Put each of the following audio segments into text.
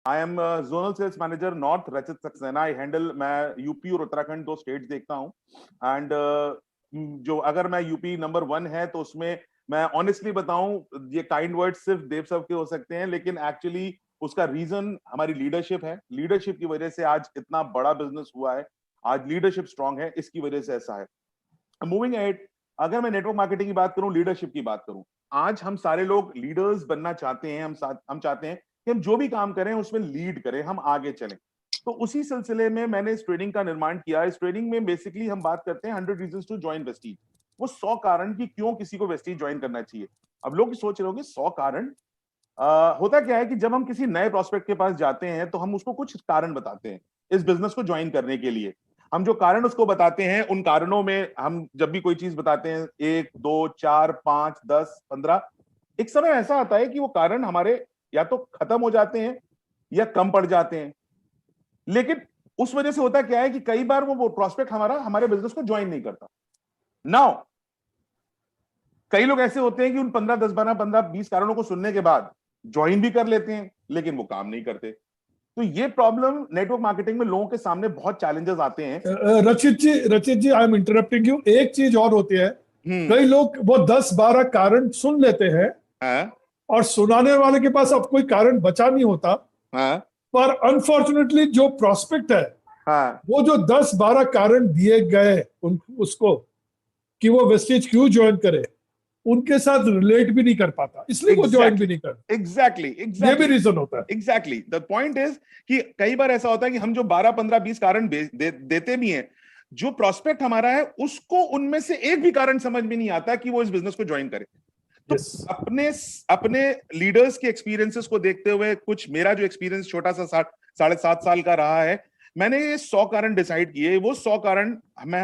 I am zonal sales manager north, Rachit Saxena. I handle, मैं UP और Uttarakhand 2 states देखता हूँ। एंड जो अगर मैं यूपी नंबर 1 है तो उसमें मैं ऑनेस्टली बताऊं, ये काइंड वर्ड सिर्फ देव सब के हो सकते हैं, लेकिन एक्चुअली उसका रीजन हमारी लीडरशिप है। लीडरशिप की वजह से आज इतना बड़ा बिजनेस हुआ है, आज लीडरशिप स्ट्रांग है, इसकी वजह से ऐसा है। मूविंग एहेड, अगर मैं नेटवर्क मार्केटिंग की बात करूं, लीडरशिप की बात करूं, आज हम सारे लोग लीडर्स बनना चाहते हैं। हम चाहते हैं कि हम जो भी काम करें उसमें लीड करें, हम आगे चलें। तो उसी सिलसिले में मैंने इस ट्रेनिंग का निर्माण किया। इस ट्रेनिंग में बेसिकली हम बात करते हैं 100 रीजंस टू जॉइन वेस्टीज। वो 100 कारण कि क्यों किसी को वेस्टीज ज्वाइन करना चाहिए। अब लोग सोच रहे होंगे 100 कारण। होता क्या है कि जब हम किसी नए प्रोस्पेक्ट के पास जाते हैं तो हम उसको कुछ कारण बताते हैं इस बिजनेस को ज्वाइन करने के लिए। हम जो कारण उसको बताते हैं, उन कारणों में हम जब भी कोई चीज बताते हैं, 1 2 4 5 10 15, एक समय ऐसा आता है कि वो कारण हमारे या तो खत्म हो जाते हैं या कम पड़ जाते हैं। लेकिन उस वजह से होता क्या है कि कई बार वो प्रोस्पेक्ट हमारे बिजनेस को ज्वाइन नहीं करता। नाउ कई लोग ऐसे होते हैं कि उन 15 10 12 15 20 कारणों को सुनने के बाद ज्वाइन भी कर लेते हैं, लेकिन वो काम नहीं करते। तो ये प्रॉब्लम नेटवर्क मार्केटिंग में लोगों के सामने बहुत चैलेंजेस आते हैं। रचित जी, आई एम इंटरप्टिंग यू। एक चीज और होती है, हम्म। कई लोग वो 10-12 कारण सुन लेते हैं हाँ। और सुनाने वाले के पास अब कोई कारण बचा नहीं होता। हाँ। पर अनफॉर्चुनेटली जो प्रोस्पेक्ट है, हाँ। वो जो 10-12 कारण दिए गए उसको कि वो वेस्टेज क्यों ज्वाइन करे, उनके साथ रिलेट भी नहीं कर पाता, इसलिए वो ज्वाइन भी नहीं करता। एग्जैक्टली ये भी रीजन होता है। एग्जैक्टली द पॉइंट इज कि कई बार ऐसा होता है कि हम जो 12 15 20 कारण देते भी हैं, जो प्रोस्पेक्ट हमारा है उसको उनमें से एक भी कारण समझ में नहीं आता कि वो इस बिजनेस को ज्वाइन करे। तो yes. अपने अपने लीडर्स के एक्सपीरियंसेस को देखते हुए, कुछ मेरा जो एक्सपीरियंस छोटा सा 7.5 साल का रहा है, मैंने ये 100 कारण डिसाइड किए। वो 100 कारण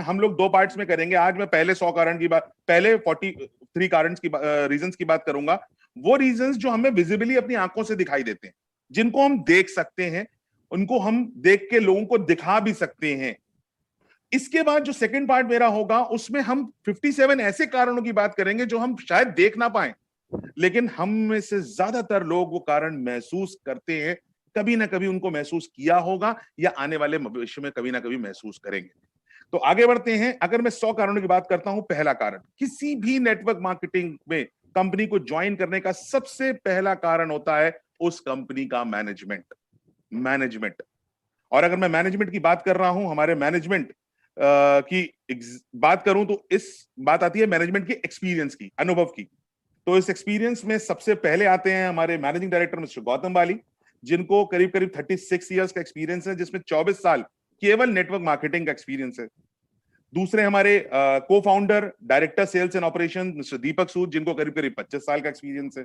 हम लोग 2 पार्ट्स में करेंगे। आज मैं पहले 100 कारण की बात, पहले 43 कारण की रीजंस की बात करूंगा। वो रीजंस जो हमें विजिबली अपनी आंखों से दिखाई देते हैं, जिनको हम देख सकते हैं, उनको हम देख के लोगों को दिखा भी सकते हैं। इसके बाद जो सेकंड पार्ट मेरा होगा, उसमें हम 57 ऐसे कारणों की बात करेंगे जो हम शायद देख ना पाए, लेकिन हम में से ज्यादातर लोग वो कारण महसूस करते हैं। कभी ना कभी उनको महसूस किया होगा या आने वाले भविष्य में कभी ना कभी महसूस करेंगे। तो आगे बढ़ते हैं। अगर मैं 100 कारणों की बात करता हूं, पहला कारण, किसी भी नेटवर्क मार्केटिंग में कंपनी को ज्वाइन करने का सबसे पहला कारण होता है उस कंपनी का मैनेजमेंट। और अगर मैं मैनेजमेंट की बात कर रहा हूं, हमारे मैनेजमेंट की बात करूं, तो इस बात आती है मैनेजमेंट के एक्सपीरियंस की, अनुभव की। तो इस एक्सपीरियंस में सबसे पहले आते हैं हमारे मैनेजिंग डायरेक्टर मिस्टर गौतम बाली, जिनको करीब करीब 36 इयर्स का एक्सपीरियंस है, जिसमें 24 साल केवल नेटवर्क मार्केटिंग का एक्सपीरियंस है। दूसरे हमारे को founder director sales and operation mister Deepak Sood, जिनको करीब करीब 25 साल का एक्सपीरियंस है।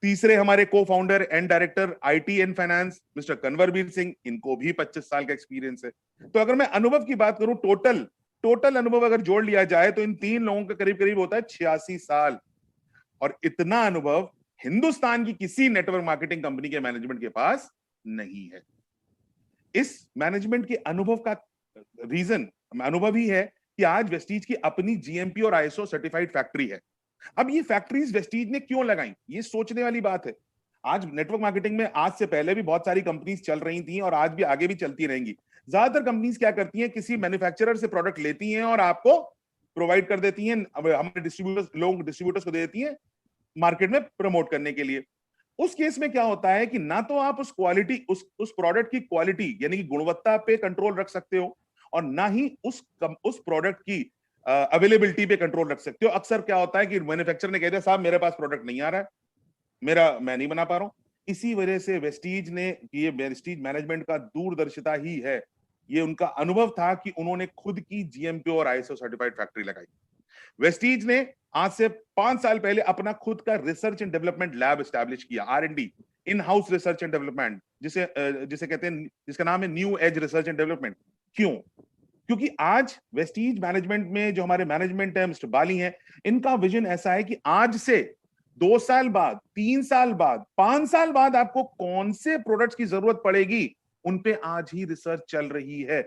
तीसरे हमारे को founder and director IT and finance mister Kanwarveer Singh, इनको भी 25 साल का एक्सपीरियंस है। तो अगर मैं अनुभव की बात करूं, टोटल अनुभव अगर जोड़ लिया जाए तो इन 3 लोगों का करीब करीब होता है 86 साल। और इतना अनुभव हिंदुस्तान की किसी नेटवर्क मार्केटिंग कंपनी के मैनेजमेंट के पास नहीं है। इस मैनेजमेंट के अनुभव का रीजन अनुभव ही है कि आज वेस्टीज की अपनी जीएमपी और आईएसओ सर्टिफाइड फैक्ट्री है। अब ये फैक्ट्रीज वेस्टीज ने क्यों लगाई, ये सोचने वाली बात है। आज नेटवर्क मार्केटिंग में आज से पहले भी बहुत सारी कंपनीज चल रही थी और आज भी आगे भी चलती रहेंगी। ज्यादातर कंपनीज क्या करती हैं, किसी मैन्युफैक्चरर से प्रोडक्ट लेती हैं और आपको प्रोवाइड कर देती हैं, हमारे डिस्ट्रीब्यूटर्स को दे देती हैं मार्केट में प्रमोट करने के लिए। उस केस में क्या होता है कि ना तो आप उस क्वालिटी, उस प्रोडक्ट की क्वालिटी यानी कि गुणवत्ता पे कंट्रोल रख सकते हो, और ना ही उस प्रोडक्ट की अवेलेबिलिटी पे कंट्रोल रख सकते हो। अक्सर क्या होता है कि मैन्युफैक्चरर ने कह दिया साहब मेरे पास प्रोडक्ट नहीं आ रहा है, मैं नहीं बना पा रहा हूं। इसी वजह से वेस्टीज ने, ये वेस्टीज मैनेजमेंट का दूरदर्शिता ही है, ये उनका अनुभव था कि उन्होंने खुद की जीएमपी और आईएसओ सर्टिफाइड फैक्ट्री लगाई। वेस्टीज ने आज से 5 साल पहले अपना खुद का research and development lab establish किया, R&D, in house research and development, जिसे कहते हैं, जिसका नाम है new age research and development. क्यों? क्योंकि आज वेस्टीज मैनेजमेंट में जो हमारे मैनेजमेंट है, मिस्टर बाली हैं, इनका विजन ऐसा है कि आज से 2 साल बाद, 3 साल बाद, 5 साल बाद आपको कौन से प्रोडक्ट्स की जरूरत पड़ेगी, उन पे आज ही रिसर्च चल रही है।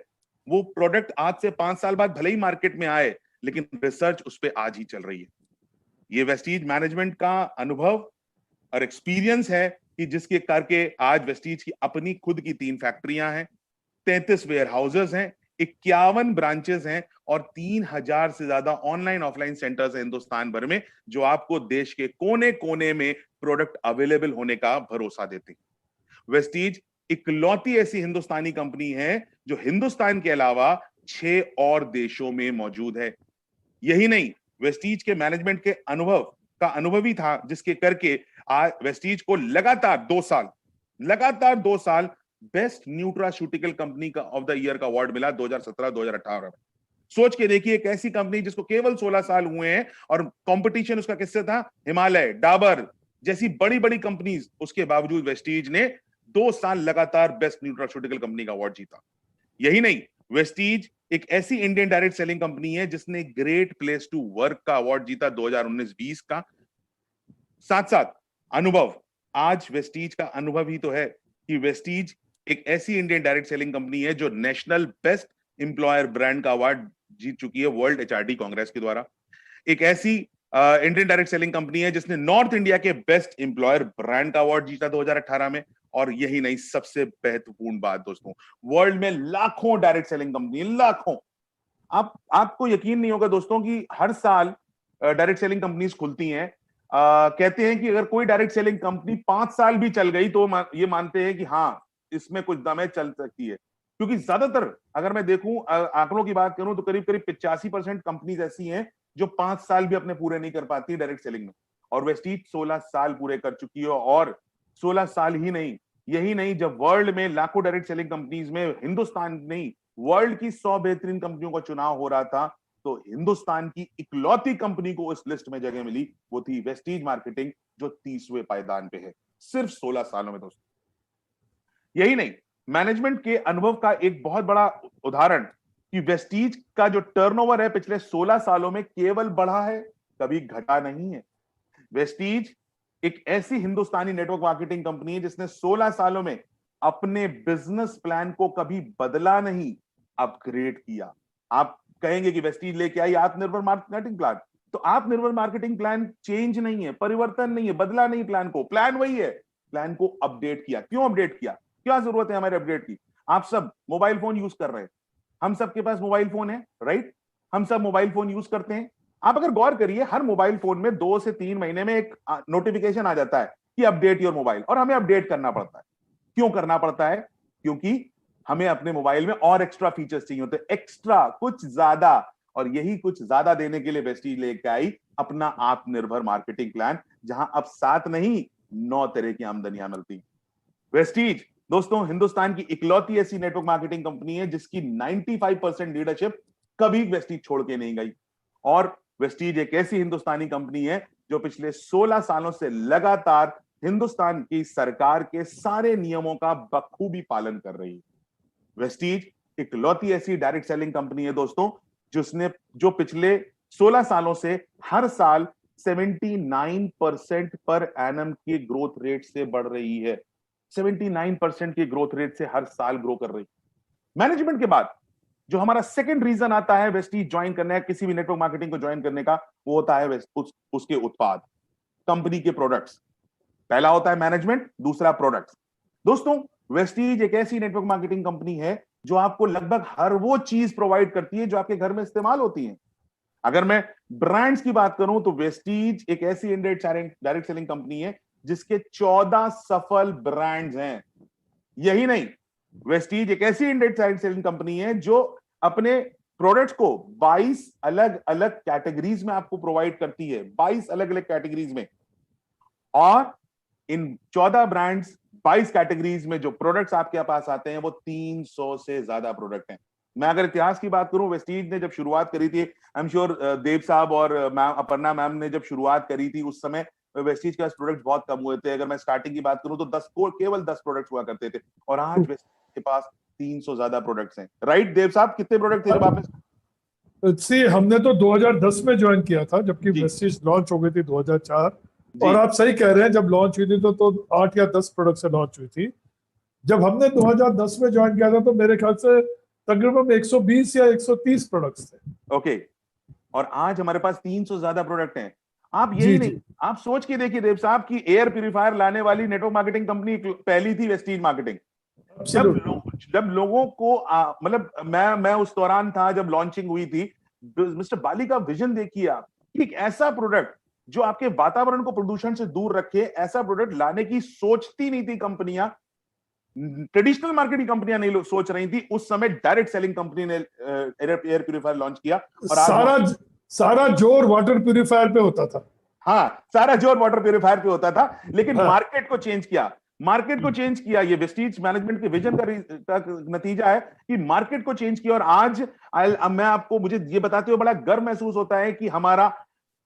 वो प्रोडक्ट आज से 5 साल बाद भले ही मार्केट में आए, लेकिन रिसर्च उस पर आज ही चल रही है। ये वेस्टीज मैनेजमेंट का अनुभव और एक्सपीरियंस है कि जिसके करके आज वेस्टीज की अपनी खुद की 3 फैक्ट्रियां हैं, 33 वेयर हाउसेज हैं, 51 ब्रांचेस हैं और 3000 से ज्यादा ऑनलाइन ऑफलाइन सेंटर्स हैं हिंदुस्तान भर में, जो आपको देश के कोने कोने में प्रोडक्ट अवेलेबल होने का भरोसा देते हैं। वेस्टीज इकलौती ऐसी हिंदुस्तानी कंपनी है जो हिंदुस्तान के अलावा 6 और देशों में मौजूद है। यही नहीं, वेस्टीज के मैनेजमेंट के अनुभवी था, जिसके करके आज वेस्टीज को लगातार 2 साल बेस्ट न्यूट्रास्यूटिकल कंपनी का ऑफ द ईयर का अवार्ड मिला 2017-2018 में। सोच के देखिए, एक ऐसी कंपनी जिसको केवल 16 साल हुए हैं और कंपटीशन उसका किससे था? हिमालय, डाबर जैसी बड़ी बड़ी कंपनीज, उसके बावजूद वेस्टीज ने 2 साल लगातार बेस्ट न्यूट्रास्यूटिकल कंपनी का अवार्ड जीता। यही नहीं, वेस्टीज एक ऐसी इंडियन डायरेक्ट सेलिंग कंपनी है जिसने ग्रेट प्लेस टू वर्क का अवार्ड जीता 2019-20 का। साथ साथ अनुभव, आज वेस्टीज का अनुभव ही तो है कि वेस्टीज एक ऐसी इंडियन डायरेक्ट सेलिंग कंपनी है जो नेशनल बेस्ट एम्प्लॉयर ब्रांड का अवार्ड जीत चुकी है वर्ल्ड एचआरडी कांग्रेस के द्वारा। एक ऐसी इंडियन डायरेक्ट सेलिंग कंपनी है जिसने नॉर्थ इंडिया के बेस्ट एम्प्लॉयर ब्रांड का अवार्ड जीता 2018 में। और यही नहीं, सबसे महत्वपूर्ण बात दोस्तों, वर्ल्ड में लाखों डायरेक्ट सेलिंग कंपनी, लाखों। आपको यकीन नहीं होगा दोस्तों कि हर साल डायरेक्ट सेलिंग कंपनीज खुलती हैं। कहते हैं कि अगर कोई डायरेक्ट सेलिंग कंपनी 5 साल भी चल गई तो ये मानते हैं कि हाँ, इसमें कुछ दम है, चल सकती है। क्योंकि ज्यादातर अगर मैं देखूं, आंकड़ों की बात करूं तो करीब करीब 85% कंपनीज ऐसी हैं जो 5 साल भी अपने पूरे नहीं कर पाती डायरेक्ट सेलिंग में। और वेस्टीज 16 साल पूरे कर चुकी है। और 16 साल ही नहीं, यही नहीं, जब वर्ल्ड में लाखों डायरेक्ट सेलिंग कंपनीज में हिंदुस्तान नहीं, वर्ल्ड की 100 बेहतरीन कंपनियों का चुनाव हो रहा था, तो हिंदुस्तान की इकलौती कंपनी को इस लिस्ट में जगह मिली, वो थी वेस्टीज मार्केटिंग, जो 30वें पायदान पे है सिर्फ 16 सालों में दोस्तों। यही नहीं, मैनेजमेंट के अनुभव का एक बहुत बड़ा उदाहरण कि वेस्टीज का जो टर्नओवर है पिछले 16 सालों में केवल बढ़ा है, कभी घटा नहीं है। वेस्टीज एक ऐसी हिंदुस्तानी नेटवर्क मार्केटिंग कंपनी है जिसने 16 सालों में अपने बिजनेस प्लान को कभी बदला नहीं, अपग्रेड किया। आप कहेंगे कि वेस्टीज लेके आई आत्मनिर्भर मार्केटिंग प्लान, तो आत्मनिर्भर मार्केटिंग प्लान चेंज नहीं है, परिवर्तन नहीं है, बदला नहीं प्लान को, प्लान वही है, प्लान को अपडेट किया। क्यों अपडेट किया? क्या जरूरत है हमारे अपडेट की? आप सब मोबाइल फोन यूज कर रहे हैं, हम सबके पास मोबाइल फोन है, राइट? हम सब मोबाइल फोन यूज करते हैं। आप अगर गौर करिए, हर मोबाइल फोन में 2 से 3 महीने में एक नोटिफिकेशन आ जाता है कि अपडेट योर मोबाइल, और हमें अपडेट करना पड़ता है। क्यों करना पड़ता है? क्योंकि हमें अपने मोबाइल में और एक्स्ट्रा फीचर्स चाहिए होते हैं, एक्स्ट्रा कुछ ज्यादा। और यही कुछ ज्यादा देने के लिए वेस्टीज लेके आई अपना आत्मनिर्भर मार्केटिंग प्लान, जहां अब 7 नहीं 9 तरह की आमदनियां मिलती। वेस्टीज दोस्तों हिंदुस्तान की इकलौती ऐसी नेटवर्क मार्केटिंग कंपनी है जिसकी 95% लीडरशिप कभी वेस्टीज छोड़ के नहीं गई। और वेस्टीज एक ऐसी हिंदुस्तानी कंपनी है जो पिछले 16 सालों से लगातार हिंदुस्तान की सरकार के सारे नियमों का बखूबी पालन कर रही है। वेस्टीज इकलौती ऐसी डायरेक्ट सेलिंग कंपनी है दोस्तों जो पिछले 16 सालों से हर साल 79% पर एनम के ग्रोथ रेट से बढ़ रही है। 79% के ग्रोथ रेट से हर साल ग्रो कर रही। मैनेजमेंट के बाद जो हमारा सेकंड रीजन आता है वेस्टीज ज्वाइन करने का, किसी भी नेटवर्क मार्केटिंग को ज्वाइन करने का, वो होता है उसके उत्पाद, कंपनी के प्रोडक्ट्स। पहला होता है मैनेजमेंट, दूसरा प्रोडक्ट्स। दोस्तों वेस्टीज एक ऐसी नेटवर्क मार्केटिंग कंपनी है जो आपको लगभग हर वो चीज प्रोवाइड करती है जो आपके घर में इस्तेमाल होती है। अगर मैं ब्रांड्स की बात करूं तो वेस्टीज एक ऐसी इंडियन डायरेक्ट सेलिंग कंपनी है जिसके 14 सफल ब्रांड्स हैं। यही नहीं, वेस्टीज एक ऐसी इंडियन डायरेक्ट सेलिंग कंपनी है जो अपने प्रोडक्ट्स को 22 अलग अलग कैटेगरीज में आपको प्रोवाइड करती है, 22 अलग अलग कैटेगरीज में। और इन 14 ब्रांड्स 22 कैटेगरीज में जो प्रोडक्ट्स आपके पास आते हैं वो 300 से ज्यादा प्रोडक्ट हैं। मैं अगर इतिहास की बात करूं, वेस्टीज ने जब शुरुआत करी थी, आई एम श्योर देव साहब और मैम अपर्णा मैम ने जब शुरुआत करी थी, उस समय वेस्टीज के पास प्रोडक्ट्स बहुत कम हुए थे। अगर मैं स्टार्टिंग की बात करूं तो केवल 10 प्रोडक्ट्स हुआ करते थे, और आज वेस्टीज के पास 300 ज्यादा प्रोडक्ट्स हैं। राइट देव साहब, कितने प्रोडक्ट थे जब आपने? हमने तो 2010 में ज्वाइन किया था, जबकि वेस्टीज लॉन्च हो गई थी 2004। और आप सही कह रहे हैं, जब लॉन्च हुई थी तो 8 या 10 प्रोडक्ट से लॉन्च हुई थी। जब हमने 2010 में ज्वाइन किया था तो मेरे ख्याल से तकरीबन 120 या 130 प्रोडक्ट्स थे। ओके, और आज हमारे पास 300 ज्यादा प्रोडक्ट हैं। आप यही नहीं, आप सोच के देखिए देव साहब की एयर प्यूरिफायर लाने वाली नेटवर्क मार्केटिंग कंपनी पहली थी, वेस्टीज मार्केटिंग। जब लोगों को मतलब मैं उस दौरान था जब लॉन्चिंग हुई थी। मिस्टर बाली का विजन देखिए आप, एक ऐसा प्रोडक्ट जो आपके वातावरण को प्रदूषण से दूर रखे, ऐसा प्रोडक्ट लाने की सोचती नहीं थी कंपनियां। ट्रेडिशनल मार्केटिंग कंपनियां नहीं सोच रही थी उस समय, डायरेक्ट सेलिंग कंपनी ने एयर प्यूरिफायर लॉन्च किया। और सारा जोर वाटर प्यूरिफायर पे होता था। हाँ, सारा जोर वाटर प्यूरिफायर पे होता था, लेकिन मार्केट को चेंज किया। मार्केट को चेंज किया, ये वेस्टीज मैनेजमेंट के विजन का नतीजा है कि मार्केट को चेंज किया। और आज मैं आपको, मुझे ये बताते हुए बड़ा गर्व महसूस होता है कि हमारा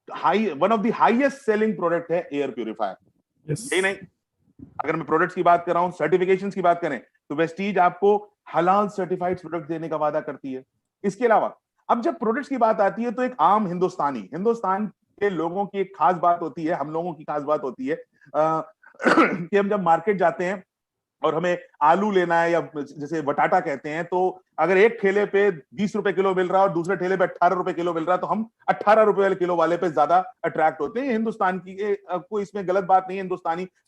one of the highest selling product है एयर प्यूरिफायर। यही नहीं, अगर मैं प्रोडक्ट्स की बात कर रहा हूं, सर्टिफिकेशंस की बात करें, तो वेस्टीज आपको हलाल सर्टिफाइड प्रोडक्ट देने का वादा करती है। इसके अलावा अब जब प्रोडक्ट्स की बात आती है तो एक आम हिंदुस्तान के लोगों की एक खास बात होती है, हम लोगों की खास बात होती है कि हम जब मार्केट जाते हैं और हमें आलू लेना है या जैसे बटाटा कहते हैं, तो अगर एक ठेले पे 20 रुपए किलो मिल रहा है और दूसरे ठेले पे 18 रुपए किलो मिल रहा है, तो हम 18 रुपए वाले किलो वाले पे ज्यादा अट्रैक्ट होते हैं। हिंदुस्तान की कोई इसमें गलत बात नहीं है,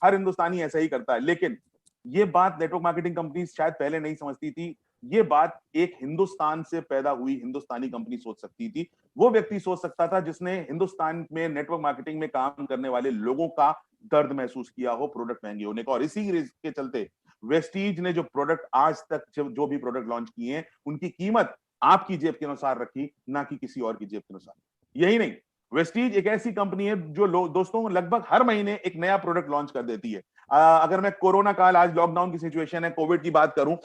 हर हिंदुस्तानी ऐसा ही करता है। लेकिन ये बात नेटवर्क मार्केटिंग कंपनी शायद पहले नहीं समझती थी। ये बात एक हिंदुस्तान से पैदा हुई हिंदुस्तानी कंपनी सोच सकती थी। वो व्यक्ति सोच सकता था जिसने हिंदुस्तान में नेटवर्क मार्केटिंग में काम करने वाले लोगों का दर्द महसूस किया हो प्रोडक्ट महंगे होने का। और इसी के चलते वेस्टीज ने जो प्रोडक्ट आज तक जो भी प्रोडक्ट लॉन्च किए हैं, उनकी कीमत आपकी जेब के अनुसार रखी, ना कि किसी और की जेब के अनुसार। यही नहीं, वेस्टीज एक ऐसी कंपनी है जो दोस्तों लगभग हर महीने एक नया प्रोडक्ट लॉन्च कर देती है। अगर मैं कोरोना काल, आज लॉकडाउन की सिचुएशन है, कोविड की बात करूं,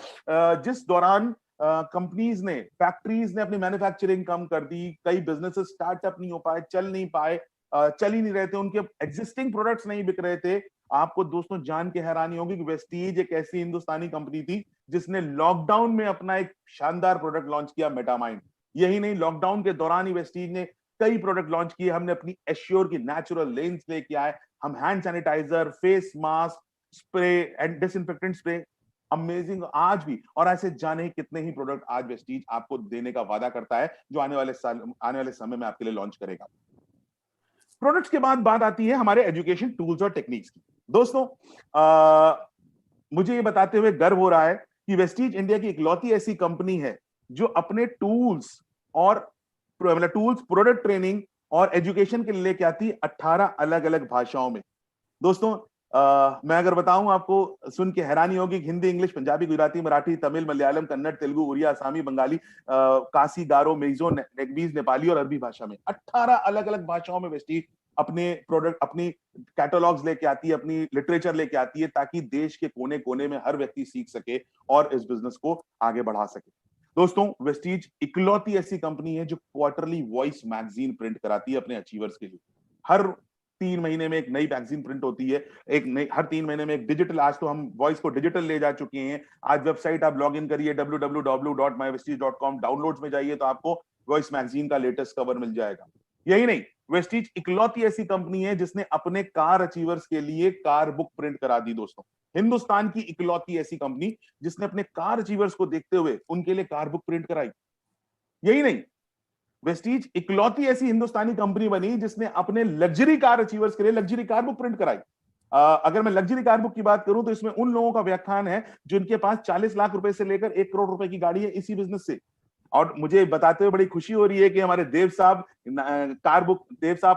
जिस दौरान कंपनीज ने, फैक्ट्रीज ने अपनी मैन्युफैक्चरिंग कम कर दी, कई बिजनेसेस स्टार्टअप नहीं हो पाए, चल ही नहीं रहे थे, उनके एग्जिस्टिंग प्रोडक्ट्स नहीं बिक रहे थे। आपको दोस्तों जान के हैरानी होगी कि वेस्टीज एक ऐसी हिंदुस्तानी कंपनी थी जिसने लॉकडाउन में अपना एक शानदार प्रोडक्ट लॉन्च किया, मेटामाइंड। यही नहीं, लॉकडाउन के दौरान ही वेस्टीज ने कई प्रोडक्ट लॉन्च किए। हमने अपनी एश्योर की नेचुरल लेंस लेके आए, हम hand sanitiser, face mask, spray and disinfectant spray, amazing आज भी। और ऐसे जाने कितने ही प्रोडक्ट आज वेस्टीज आपको देने का वादा करता है, जो आने वाले समय में आपके लिए लॉन्च करेगा। प्रोडक्ट्स के बाद बात आती है हमारे एजुकेशन टूल्स और टेक्निक्स की। दोस्तों मुझे ये बताते हुए गर्व हो रहा है कि वेस्टीज इंडिया की इकलौती ऐसी कंपनी है जो अपने टूल्स, प्रोडक्ट ट्रेनिंग और एजुकेशन के लिए लेके आती है 18 अलग अलग भाषाओं में। दोस्तों मैं अगर बताऊं आपको, सुन के हैरानी होगी, हिंदी, इंग्लिश, पंजाबी, गुजराती, मराठी, तमिल, मलयालम, कन्नड़, तेलुगु, उड़िया, असमी, बंगाली, कासी, गारो, मिजो, नेगबीज, नेपाली और अरबी भाषा में 18 अलग अलग भाषाओं में वेस्टीज अपने प्रोडक्ट, अपनी कैटलॉग्स लेके आती है, अपनी लिटरेचर लेके आती है, ताकि देश के कोने कोने में हर व्यक्ति सीख सके और इस बिजनेस को आगे बढ़ा सके। दोस्तों वेस्टीज इकलौती ऐसी कंपनी है जो क्वार्टरली वॉइस मैगजीन प्रिंट कराती है अपने अचीवर्स के लिए। हर 3 महीने में एक नई मैगजीन प्रिंट होती है, हर 3 महीने में एक डिजिटल, आज तो हम वॉइस को डिजिटल ले जा चुके हैं। आज वेबसाइट आप लॉग इन करिए www.mywestige.com, डाउनलोड्स में जाइए तो आपको वॉइस मैगजीन का लेटेस्ट कवर मिल जाएगा। यही नहीं, वेस्टीज इकलौती ऐसी कंपनी है जिसने अपने कार अचीवर्स के लिए कार बुक प्रिंट करा दी। दोस्तों हिंदुस्तान की इकलौती ऐसी कंपनी जिसने अपने कार अचीवर्स को देखते हुए उनके लिए कार बुक प्रिंट कराई। यही नहीं, वेस्टीज इकलौती ऐसी हिंदुस्तानी कंपनी बनी जिसने अपने लग्जरी कार अचीवर्स के लिए लग्जरी कार बुक प्रिंट कराई। अगर मैं लग्जरी कार बुक की बात करूं तो इसमें उन लोगों का व्याख्यान है जिनके पास 40 लाख रुपए से लेकर 1 करोड़ रुपए की गाड़ी है इसी बिजनेस से। और मुझे बताते हुए बड़ी खुशी हो रही है कि हमारे देव साहब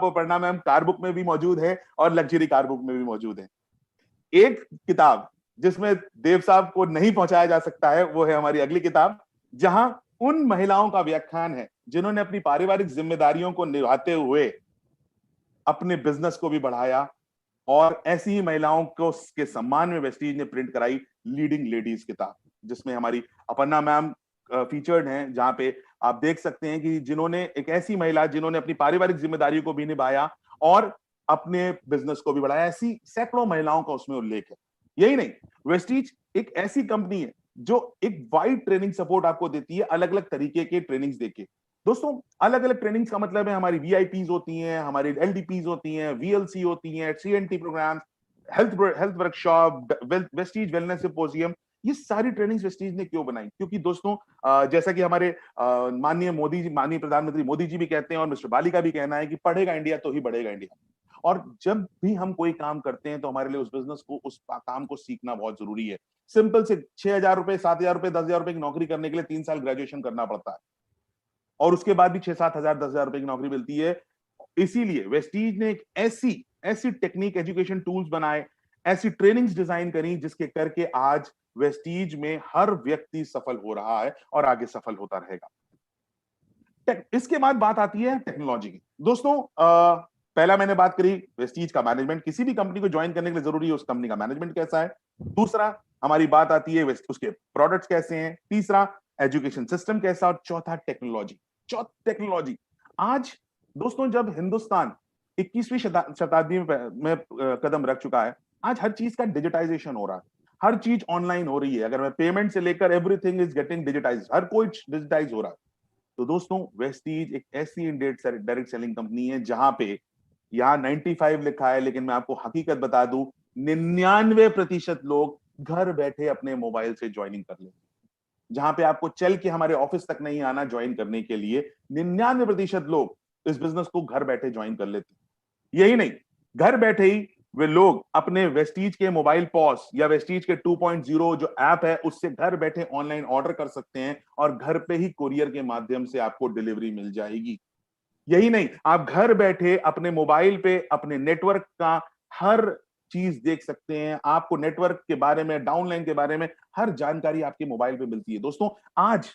और प्रणा मैम कार बुक में भी मौजूद है और लग्जरी कार बुक में भी मौजूद है। एक किताब जिसमें देव साहब को नहीं पहुंचाया जा सकता है वो है हमारी अगली किताब, जहां उन महिलाओं का व्याख्यान है जिन्होंने अपनी पारिवारिक जिम्मेदारियों को निभाते हुए अपने बिजनेस को भी बढ़ाया। और ऐसी ही महिलाओं को के सम्मान में वेस्टीज ने प्रिंट कराई लीडिंग लेडीज किताब, जिसमें हमारी अपर्णा मैम फीचर्ड हैं, जहां पे आप देख सकते हैं कि जिन्होंने, एक ऐसी महिला जिन्होंने अपनी पारिवारिक जिम्मेदारियों को भी निभाया और अपने बिजनेस को भी बढ़ाया। ऐसी सैकड़ों महिलाओं का उसमें उल्लेख है। यही नहीं, वेस्टीज एक ऐसी कंपनी है जो एक वाइड ट्रेनिंग सपोर्ट आपको देती है, अलग अलग तरीके के ट्रेनिंग्स देके। दोस्तों अलग अलग ट्रेनिंग्स का मतलब है हमारी वीआईपीज होती हैं, हमारी एलडीपीज होती हैं, वीएलसी होती हैं, CNT programme, health workshop, Vestige wellness symposium, ये सारी ट्रेनिंग्स वेस्टीज ने क्यों बनाई? क्योंकि दोस्तों जैसा कि हमारे माननीय मोदी जी, माननीय प्रधानमंत्री मोदी जी भी कहते हैं और मिस्टर बाली का भी कहना है कि पढ़ेगा इंडिया तो ही बढ़ेगा इंडिया। और जब भी हम कोई काम करते हैं तो हमारे लिए उस बिजनेस को, उस काम को सीखना बहुत जरूरी है। सिंपल से 6,000 रुपए, 7,000 रुपए, 10,000 रुपए की नौकरी करने के लिए 3 साल ग्रेजुएशन करना पड़ता है और उसके बाद भी 6-7 हजार, 10,000 रुपए की नौकरी मिलती है। इसीलिए वेस्टीज ने एक ऐसी ऐसी टेक्निक, एजुकेशन टूल्स बनाए, ऐसी ट्रेनिंग्स डिजाइन करी जिसके करके आज वेस्टीज में हर व्यक्ति सफल हो रहा है और आगे सफल होता रहेगा। इसके बाद बात आती है टेक्नोलॉजी की। दोस्तों पहला मैंने बात करी वेस्टीज का मैनेजमेंट, किसी भी कंपनी को ज्वाइन करने के लिए जरूरी है उस कंपनी का मैनेजमेंट कैसा है। दूसरा हमारी बात आती है उसके प्रोडक्ट्स कैसे हैं। तीसरा एजुकेशन सिस्टम कैसा, और चौथा टेक्नोलॉजी। आज दोस्तों जब हिंदुस्तान 21वीं शताब्दी में कदम रख चुका है, आज हर चीज का डिजिटाइजेशन हो रहा है, हर चीज ऑनलाइन हो रही है। अगर मैं पेमेंट से लेकर एवरीथिंग इज गेटिंग डिजिटाइज, हर कोई डिजिटाइज हो रहा है। तो दोस्तों वेस्टीज एक ऐसी इंडियन डायरेक्ट सेलिंग कंपनी है जहां पे यहाँ 95 लिखा है, लेकिन मैं आपको हकीकत बता दूं 99% लोग घर बैठे अपने मोबाइल से ज्वाइनिंग कर लेते हैं। जहां पे आपको चल के हमारे ऑफिस तक नहीं आना ज्वाइन करने के लिए, 99% लोग इस बिजनेस को घर बैठे ज्वाइन कर लेते हैं। यही नहीं, घर बैठे ही वे लोग अपने वेस्टीज के मोबाइल पॉस या वेस्टीज के 2.0 जो ऐप है उससे घर बैठे ऑनलाइन ऑर्डर कर सकते हैं और घर पे ही कुरियर के माध्यम से आपको डिलीवरी मिल जाएगी। यही नहीं, आप घर बैठे अपने मोबाइल पे अपने नेटवर्क का हर चीज देख सकते हैं। आपको नेटवर्क के बारे में, डाउनलाइन के बारे में हर जानकारी आपके मोबाइल पे मिलती है। दोस्तों आज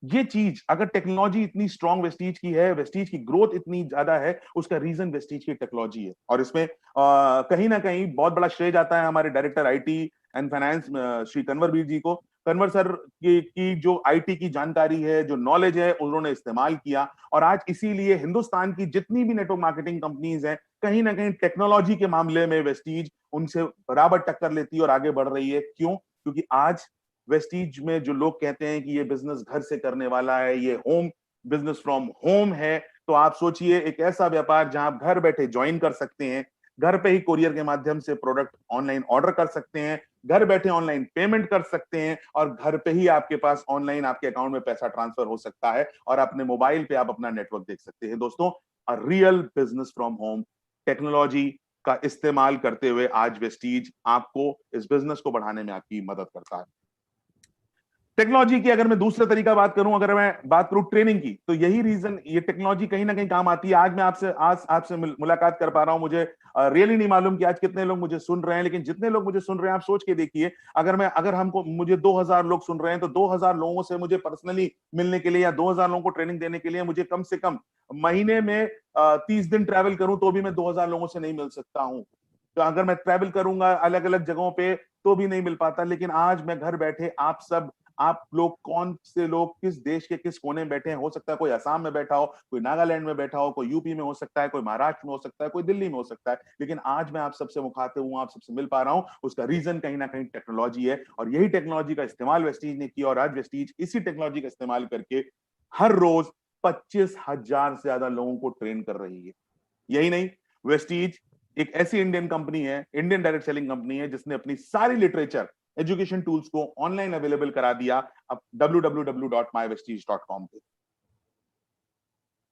ये चीज, अगर टेक्नोलॉजी इतनी स्ट्रांग वेस्टीज की है, वेस्टीज की ग्रोथ इतनी ज्यादा है, उसका रीजन वेस्टीज की टेक्नोलॉजी है। और इसमें कहीं ना कहीं बहुत बड़ा श्रेय जाता है हमारे director IT and finance Shri Kanwarveer ji को। कन्वर सर की जो आईटी की जानकारी है, जो नॉलेज है, उन्होंने इस्तेमाल किया और आज इसीलिए हिंदुस्तान की जितनी भी नेटवर्क मार्केटिंग कंपनीज हैं, कहीं ना कहीं टेक्नोलॉजी के मामले में वेस्टीज उनसे बराबर टक्कर लेती है और आगे बढ़ रही है। क्यों? क्योंकि आज वेस्टीज में जो लोग कहते हैं कि ये बिजनेस घर से करने वाला है, ये होम बिजनेस फ्रॉम होम है, तो आप सोचिए एक ऐसा व्यापार जहां आप घर बैठे ज्वाइन कर सकते हैं, घर पे ही कुरियर के माध्यम से प्रोडक्ट ऑनलाइन ऑर्डर कर सकते हैं, घर बैठे ऑनलाइन पेमेंट कर सकते हैं और घर पे ही आपके पास ऑनलाइन आपके अकाउंट में पैसा ट्रांसफर हो सकता है और अपने मोबाइल पे आप अपना नेटवर्क देख सकते हैं। दोस्तों a real business from home, technology का इस्तेमाल करते हुए आज वेस्टीज आपको इस बिजनेस को बढ़ाने में आपकी मदद करता है। टेक्नोलॉजी की अगर मैं दूसरा तरीका बात करूं, अगर मैं बात करूं ट्रेनिंग की, तो यही रीजन, ये टेक्नोलॉजी कहीं ना कहीं काम आती है। आज मैं आपसे मुलाकात कर पा रहा हूं। मुझे रियली नहीं मालूम कि आज कितने लोग मुझे सुन रहे हैं, लेकिन जितने लोग मुझे सुन रहे हैं आप सोच के देखिए, अगर मुझे 2,000 लोग सुन रहे हैं तो 2,000 लोगों से मुझे पर्सनली मिलने के लिए या 2,000 लोगों को ट्रेनिंग देने के लिए मुझे कम से कम महीने में 30 दिन ट्रैवल करूं तो भी मैं 2,000 लोगों से नहीं मिल सकता हूं। तो अगर मैं ट्रैवल करूंगा अलग अलग जगहों पे तो भी नहीं मिल पाता। लेकिन आज मैं घर बैठे आप लोग कौन से लोग किस देश के किस कोने में बैठे हैं, हो सकता है कोई असम में बैठा हो, कोई नागालैंड में बैठा हो, कोई यूपी में हो सकता है, कोई महाराष्ट्र में हो सकता है, कोई दिल्ली में हो सकता है, लेकिन आज मैं आप सबसे मुखातिब हूं, आप सबसे मिल पा रहा हूं। उसका रीजन कहीं ना कहीं टेक्नोलॉजी है और यही टेक्नोलॉजी का इस्तेमाल वेस्टीज ने किया और आज वेस्टीज इसी टेक्नोलॉजी का इस्तेमाल करके हर रोज 25,000 से ज्यादा लोगों को ट्रेन कर रही है। यही नहीं, वेस्टीज एक ऐसी इंडियन कंपनी है, इंडियन डायरेक्ट सेलिंग कंपनी है, जिसने अपनी सारी लिटरेचर, एजुकेशन टूल्स को ऑनलाइन अवेलेबल करा दिया अब www.mywestige.com पे।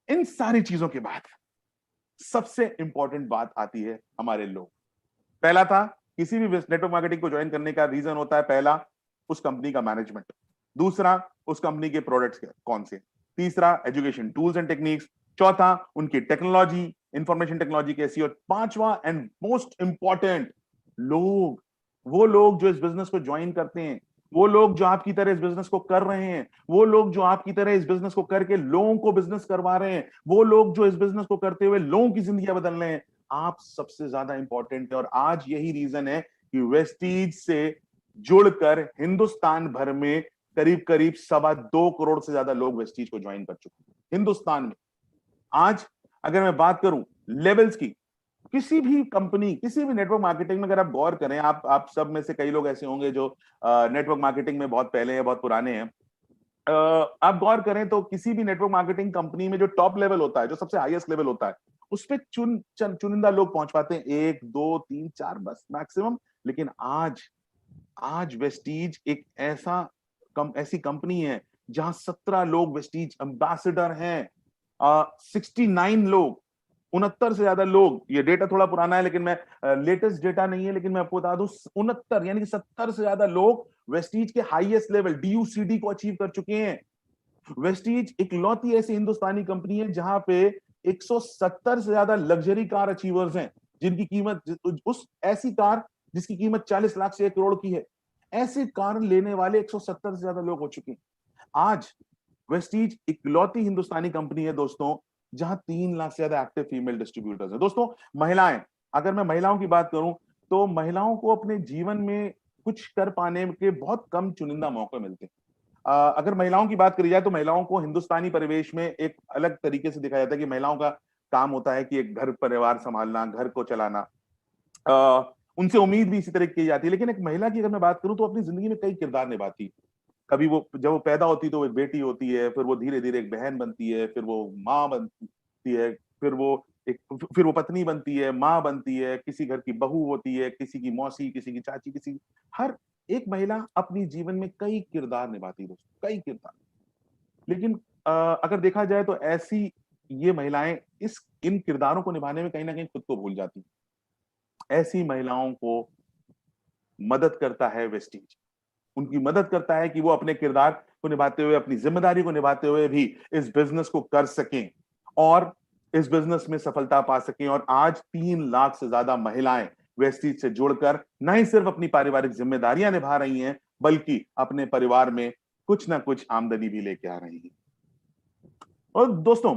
इन सारी चीजों के बाद सबसे इंपॉर्टेंट बात आती है हमारे लोग। पहला था, किसी भी नेटवर्क मार्केटिंग को ज्वाइन करने का रीजन होता है, पहला उस कंपनी का मैनेजमेंट, दूसरा उस कंपनी के प्रोडक्ट्स कौन से, तीसरा एजुकेशन टूल्स एंड टेक्निक्स, चौथा उनकी टेक्नोलॉजी, इंफॉर्मेशन टेक्नोलॉजी कैसी, और पांचवा एंड मोस्ट इंपॉर्टेंट, लोग। वो लोग जो इस बिजनेस को ज्वाइन करते हैं, वो लोग जो आपकी तरह इस बिजनेस को कर रहे हैं, वो लोग जो आपकी तरह इस बिजनेस को करके लोगों को बिजनेस करवा रहे हैं, वो लोग जो इस बिजनेस को करते हुए लोगों की जिंदगी बदल रहे हैं, आप सबसे ज्यादा इंपॉर्टेंट है। और आज यही रीजन है कि वेस्टीज से जुड़कर हिंदुस्तान भर में करीब करीब 2.25 करोड़ से ज्यादा लोग वेस्टीज को ज्वाइन कर चुके हैं हिंदुस्तान में। आज अगर मैं बात करूं लेवल्स की, किसी भी कंपनी, किसी भी नेटवर्क मार्केटिंग में अगर आप गौर करें, आप सब में से कई लोग ऐसे होंगे जो नेटवर्क मार्केटिंग में बहुत पहले हैं, बहुत पुराने हैं। आप गौर करें तो किसी भी नेटवर्क मार्केटिंग कंपनी में जो टॉप लेवल होता है, जो सबसे हाईएस्ट लेवल होता है, उस पे चुनिंदा लोग पहुंच पाते हैं, 1 2 3 4 बस मैक्सिमम। लेकिन आज आज वेस्टीज एक ऐसी कंपनी है जहां 17 लोग वेस्टीज एम्बेसडर हैं, 69 लोग, 69 से ज्यादा लोग, ये डेटा थोड़ा पुराना है लेकिन मैं लेटेस्ट डेटा नहीं है, लेकिन मैं आपको बता दूं 69 यानी कि 70 से ज्यादा लोग वेस्टीज के हाईएस्ट लेवल डीयूसीडी को अचीव कर चुके हैं। वेस्टीज इकलौती ऐसी हिंदुस्तानी कंपनी है जहां पे 170 से ज्यादा लग्जरी कार अचीवर्स हैं, जिनकी कीमत उस ऐसी कार जिसकी कीमत 40 लाख से 1 करोड़ की है, ऐसी कार लेने वाले 170 से ज्यादा लोग हो चुके हैं। आज वेस्टीज इकलौती हिंदुस्तानी कंपनी है दोस्तों जहां 3 लाख से ज्यादा एक्टिव फीमेल डिस्ट्रीब्यूटर्स हैं। दोस्तों महिलाएं, अगर मैं महिलाओं की बात करूं तो महिलाओं को अपने जीवन में कुछ कर पाने के बहुत कम चुनिंदा मौके मिलते हैं। अगर महिलाओं की बात करी जाए तो महिलाओं को हिंदुस्तानी परिवेश में एक अलग तरीके से दिखाया जाता है कि महिलाओं का काम होता है कि एक घर परिवार संभालना, घर को चलाना, उनसे उम्मीद भी इसी तरह की जाती है। लेकिन एक महिला की अगर मैं बात करूं तो अपनी जिंदगी में कई किरदार निभाती है। कभी वो जब वो पैदा होती है तो वो एक बेटी होती है, फिर वो धीरे धीरे एक बहन बनती है, फिर वो माँ बनती है, फिर वो पत्नी बनती है, माँ बनती है, किसी घर की बहू होती है, किसी की मौसी, किसी की चाची, हर एक महिला अपनी जीवन में कई किरदार निभाती है दोस्तों, कई किरदार। लेकिन अगर देखा जाए तो ऐसी ये महिलाएं इन किरदारों को निभाने में कहीं ना कहीं खुद को भूल जाती हैं। ऐसी महिलाओं को मदद करता है वेस्टीज, उनकी मदद करता है कि वो अपने किरदार को निभाते हुए, अपनी जिम्मेदारी को निभाते हुए भी इस बिजनेस को कर सकें और इस बिजनेस में सफलता पा सकें। और आज 3 लाख से ज्यादा महिलाएं वेस्टीज से जुड़कर न ही सिर्फ अपनी पारिवारिक जिम्मेदारियां निभा रही हैं, बल्कि अपने परिवार में कुछ ना कुछ आमदनी भी लेके आ रही हैं। और दोस्तों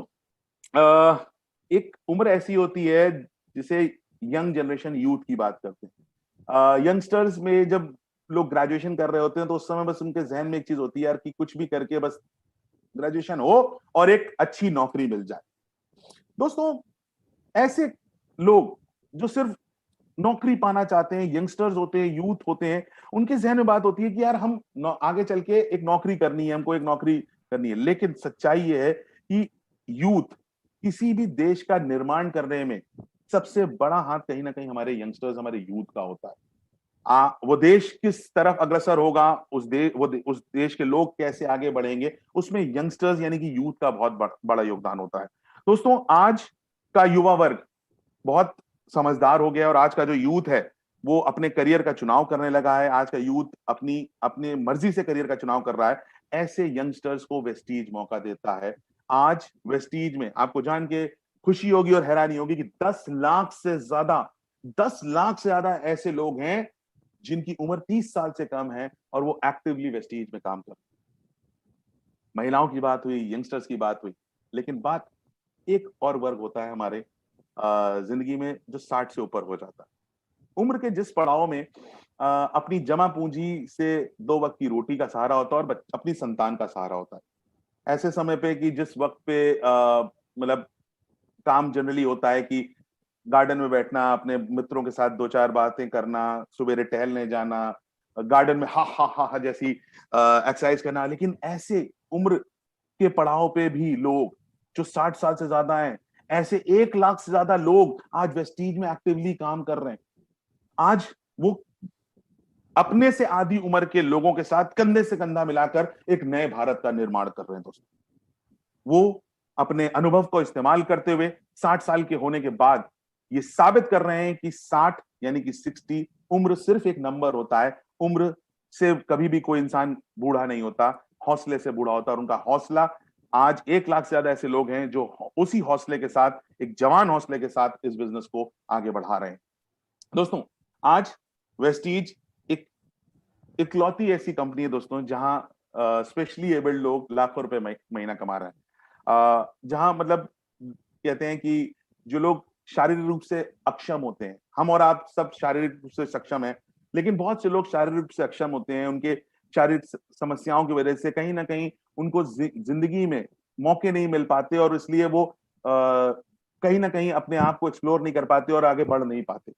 एक उम्र ऐसी होती है जिसे यंग जनरेशन यूथ की बात करते हैं। यंगस्टर्स में जब लोग ग्रेजुएशन कर रहे होते हैं तो उस समय बस उनके जहन में एक चीज होती है यार कि कुछ भी करके बस ग्रेजुएशन हो और एक अच्छी नौकरी मिल जाए। दोस्तों ऐसे लोग जो सिर्फ नौकरी पाना चाहते हैं, यंगस्टर्स होते हैं, यूथ होते हैं, उनके जहन में बात होती है कि यार हम आगे चल के एक नौकरी करनी है, हमको एक नौकरी करनी है। लेकिन सच्चाई ये है कि यूथ किसी भी देश का निर्माण करने में सबसे बड़ा हाथ कहीं ना कहीं हमारे यंगस्टर्स, हमारे यूथ का होता है। वो देश किस तरफ अग्रसर होगा, उस देश के लोग कैसे आगे बढ़ेंगे, उसमें यंगस्टर्स यानी कि यूथ का बहुत बड़ा योगदान होता है। दोस्तों आज का युवा वर्ग बहुत समझदार हो गया और आज का जो यूथ है वो अपने करियर का चुनाव करने लगा है। आज का यूथ अपनी अपनी मर्जी से करियर का चुनाव कर रहा है। ऐसे यंगस्टर्स को वेस्टीज मौका देता है। आज वेस्टीज में आपको जान के खुशी होगी और हैरानी होगी कि 10 लाख से ज्यादा ऐसे लोग हैं जिनकी उम्र 30 साल से कम है और वो एक्टिवली वेस्टीज में काम कर रहे हैं। महिलाओं की बात हुई, यंगस्टर्स की बात हुई, लेकिन बात एक और वर्ग होता है हमारे जिंदगी में जो 60 से ऊपर हो जाता है। उम्र के जिस पड़ाव में अपनी जमा पूंजी से 2 वक्त की रोटी का सहारा होता है और अपनी संतान का सहारा होता है। ऐसे समय पे कि जिस वक्त पे मतलब काम जनरली होता है कि गार्डन में बैठना, अपने मित्रों के साथ 2-4 बातें करना, सवेरे टहलने जाना, गार्डन में हा हा हा जैसी एक्सरसाइज करना। लेकिन ऐसे उम्र के पड़ाव पे भी लोग जो 60 साल से ज्यादा हैं, ऐसे 1 लाख से ज्यादा लोग आज वेस्टीज में एक्टिवली काम कर रहे हैं। आज वो अपने से आधी उम्र के लोगों के साथ कंधे से कंधा मिलाकर एक नए भारत का निर्माण कर रहे हैं दोस्तों। वो अपने अनुभव को इस्तेमाल करते हुए 60 साल के होने के बाद ये साबित कर रहे हैं कि 60 यानी कि 60 उम्र सिर्फ एक नंबर होता है। उम्र से कभी भी कोई इंसान बूढ़ा नहीं होता, हौसले से बूढ़ा होता है। और उनका हौसला, आज 1 लाख से ज्यादा ऐसे लोग हैं जो उसी हौसले के साथ, एक जवान हौसले के साथ इस बिजनेस को आगे बढ़ा रहे हैं। दोस्तों आज वेस्टीज एक इकलौती ऐसी कंपनी है दोस्तों जहां स्पेशली एबल्ड लोग लाखों रुपए महीना कमा रहे हैं। जहां मतलब कहते हैं कि जो लोग शारीरिक रूप से अक्षम होते हैं, हम और आप सब शारीरिक रूप से सक्षम हैं, लेकिन बहुत से लोग शारीरिक रूप से अक्षम होते हैं। उनके शारीरिक समस्याओं की वजह से कहीं ना कहीं उनको जिंदगी में मौके नहीं मिल पाते और इसलिए वो कहीं ना कहीं अपने आप को एक्सप्लोर नहीं कर पाते और आगे बढ़ नहीं पाते।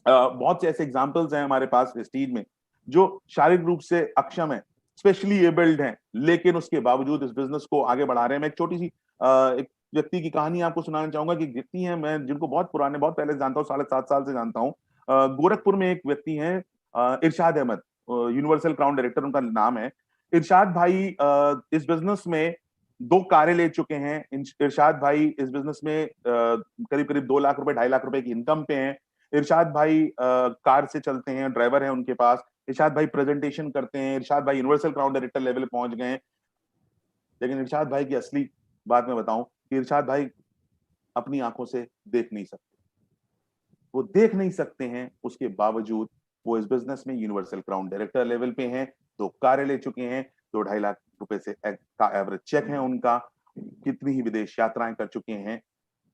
बहुत से ऐसे एग्जाम्पल्स हैं हमारे पास वेस्टीज में जो शारीरिक रूप से अक्षम है, स्पेशली एबल्ड हैं, लेकिन उसके बावजूद इस बिजनेस को आगे बढ़ा रहे हैं। मैं एक छोटी सी एक व्यक्ति की कहानी आपको सुनाना चाहूंगा कि व्यक्ति है, मैं जिनको बहुत पहले जानता हूँ, 7.5 साल से जानता हूँ। गोरखपुर में एक व्यक्ति है इरशाद अहमद। यूनिवर्सल क्राउन डायरेक्टर उनका नाम है। इरशाद भाई इस बिजनेस में 2 कारें ले चुके हैं। इरशाद भाई इस बिजनेस में करीब करीब 2 लाख रुपए 2.5 लाख रुपए की इनकम पे हैं। इरशाद भाई कार से चलते हैं, ड्राइवर है उनके पास। इरशाद भाई प्रेजेंटेशन करते हैं। इरशाद भाई यूनिवर्सल क्राउन डायरेक्टर लेवल पहुंच गए हैं। लेकिन इरशाद भाई की असली बात मैं बताऊं कि इरशाद भाई अपनी आंखों से देख नहीं सकते। वो देख नहीं सकते हैं, उसके बावजूद वो इस बिजनेस में यूनिवर्सल क्राउन डायरेक्टर लेवल पे हैं। 2 कारें ले चुके हैं, 2-2.5 लाख रुपए से का एवरेज चेक है उनका। कितनी ही विदेश यात्राएं कर चुके हैं।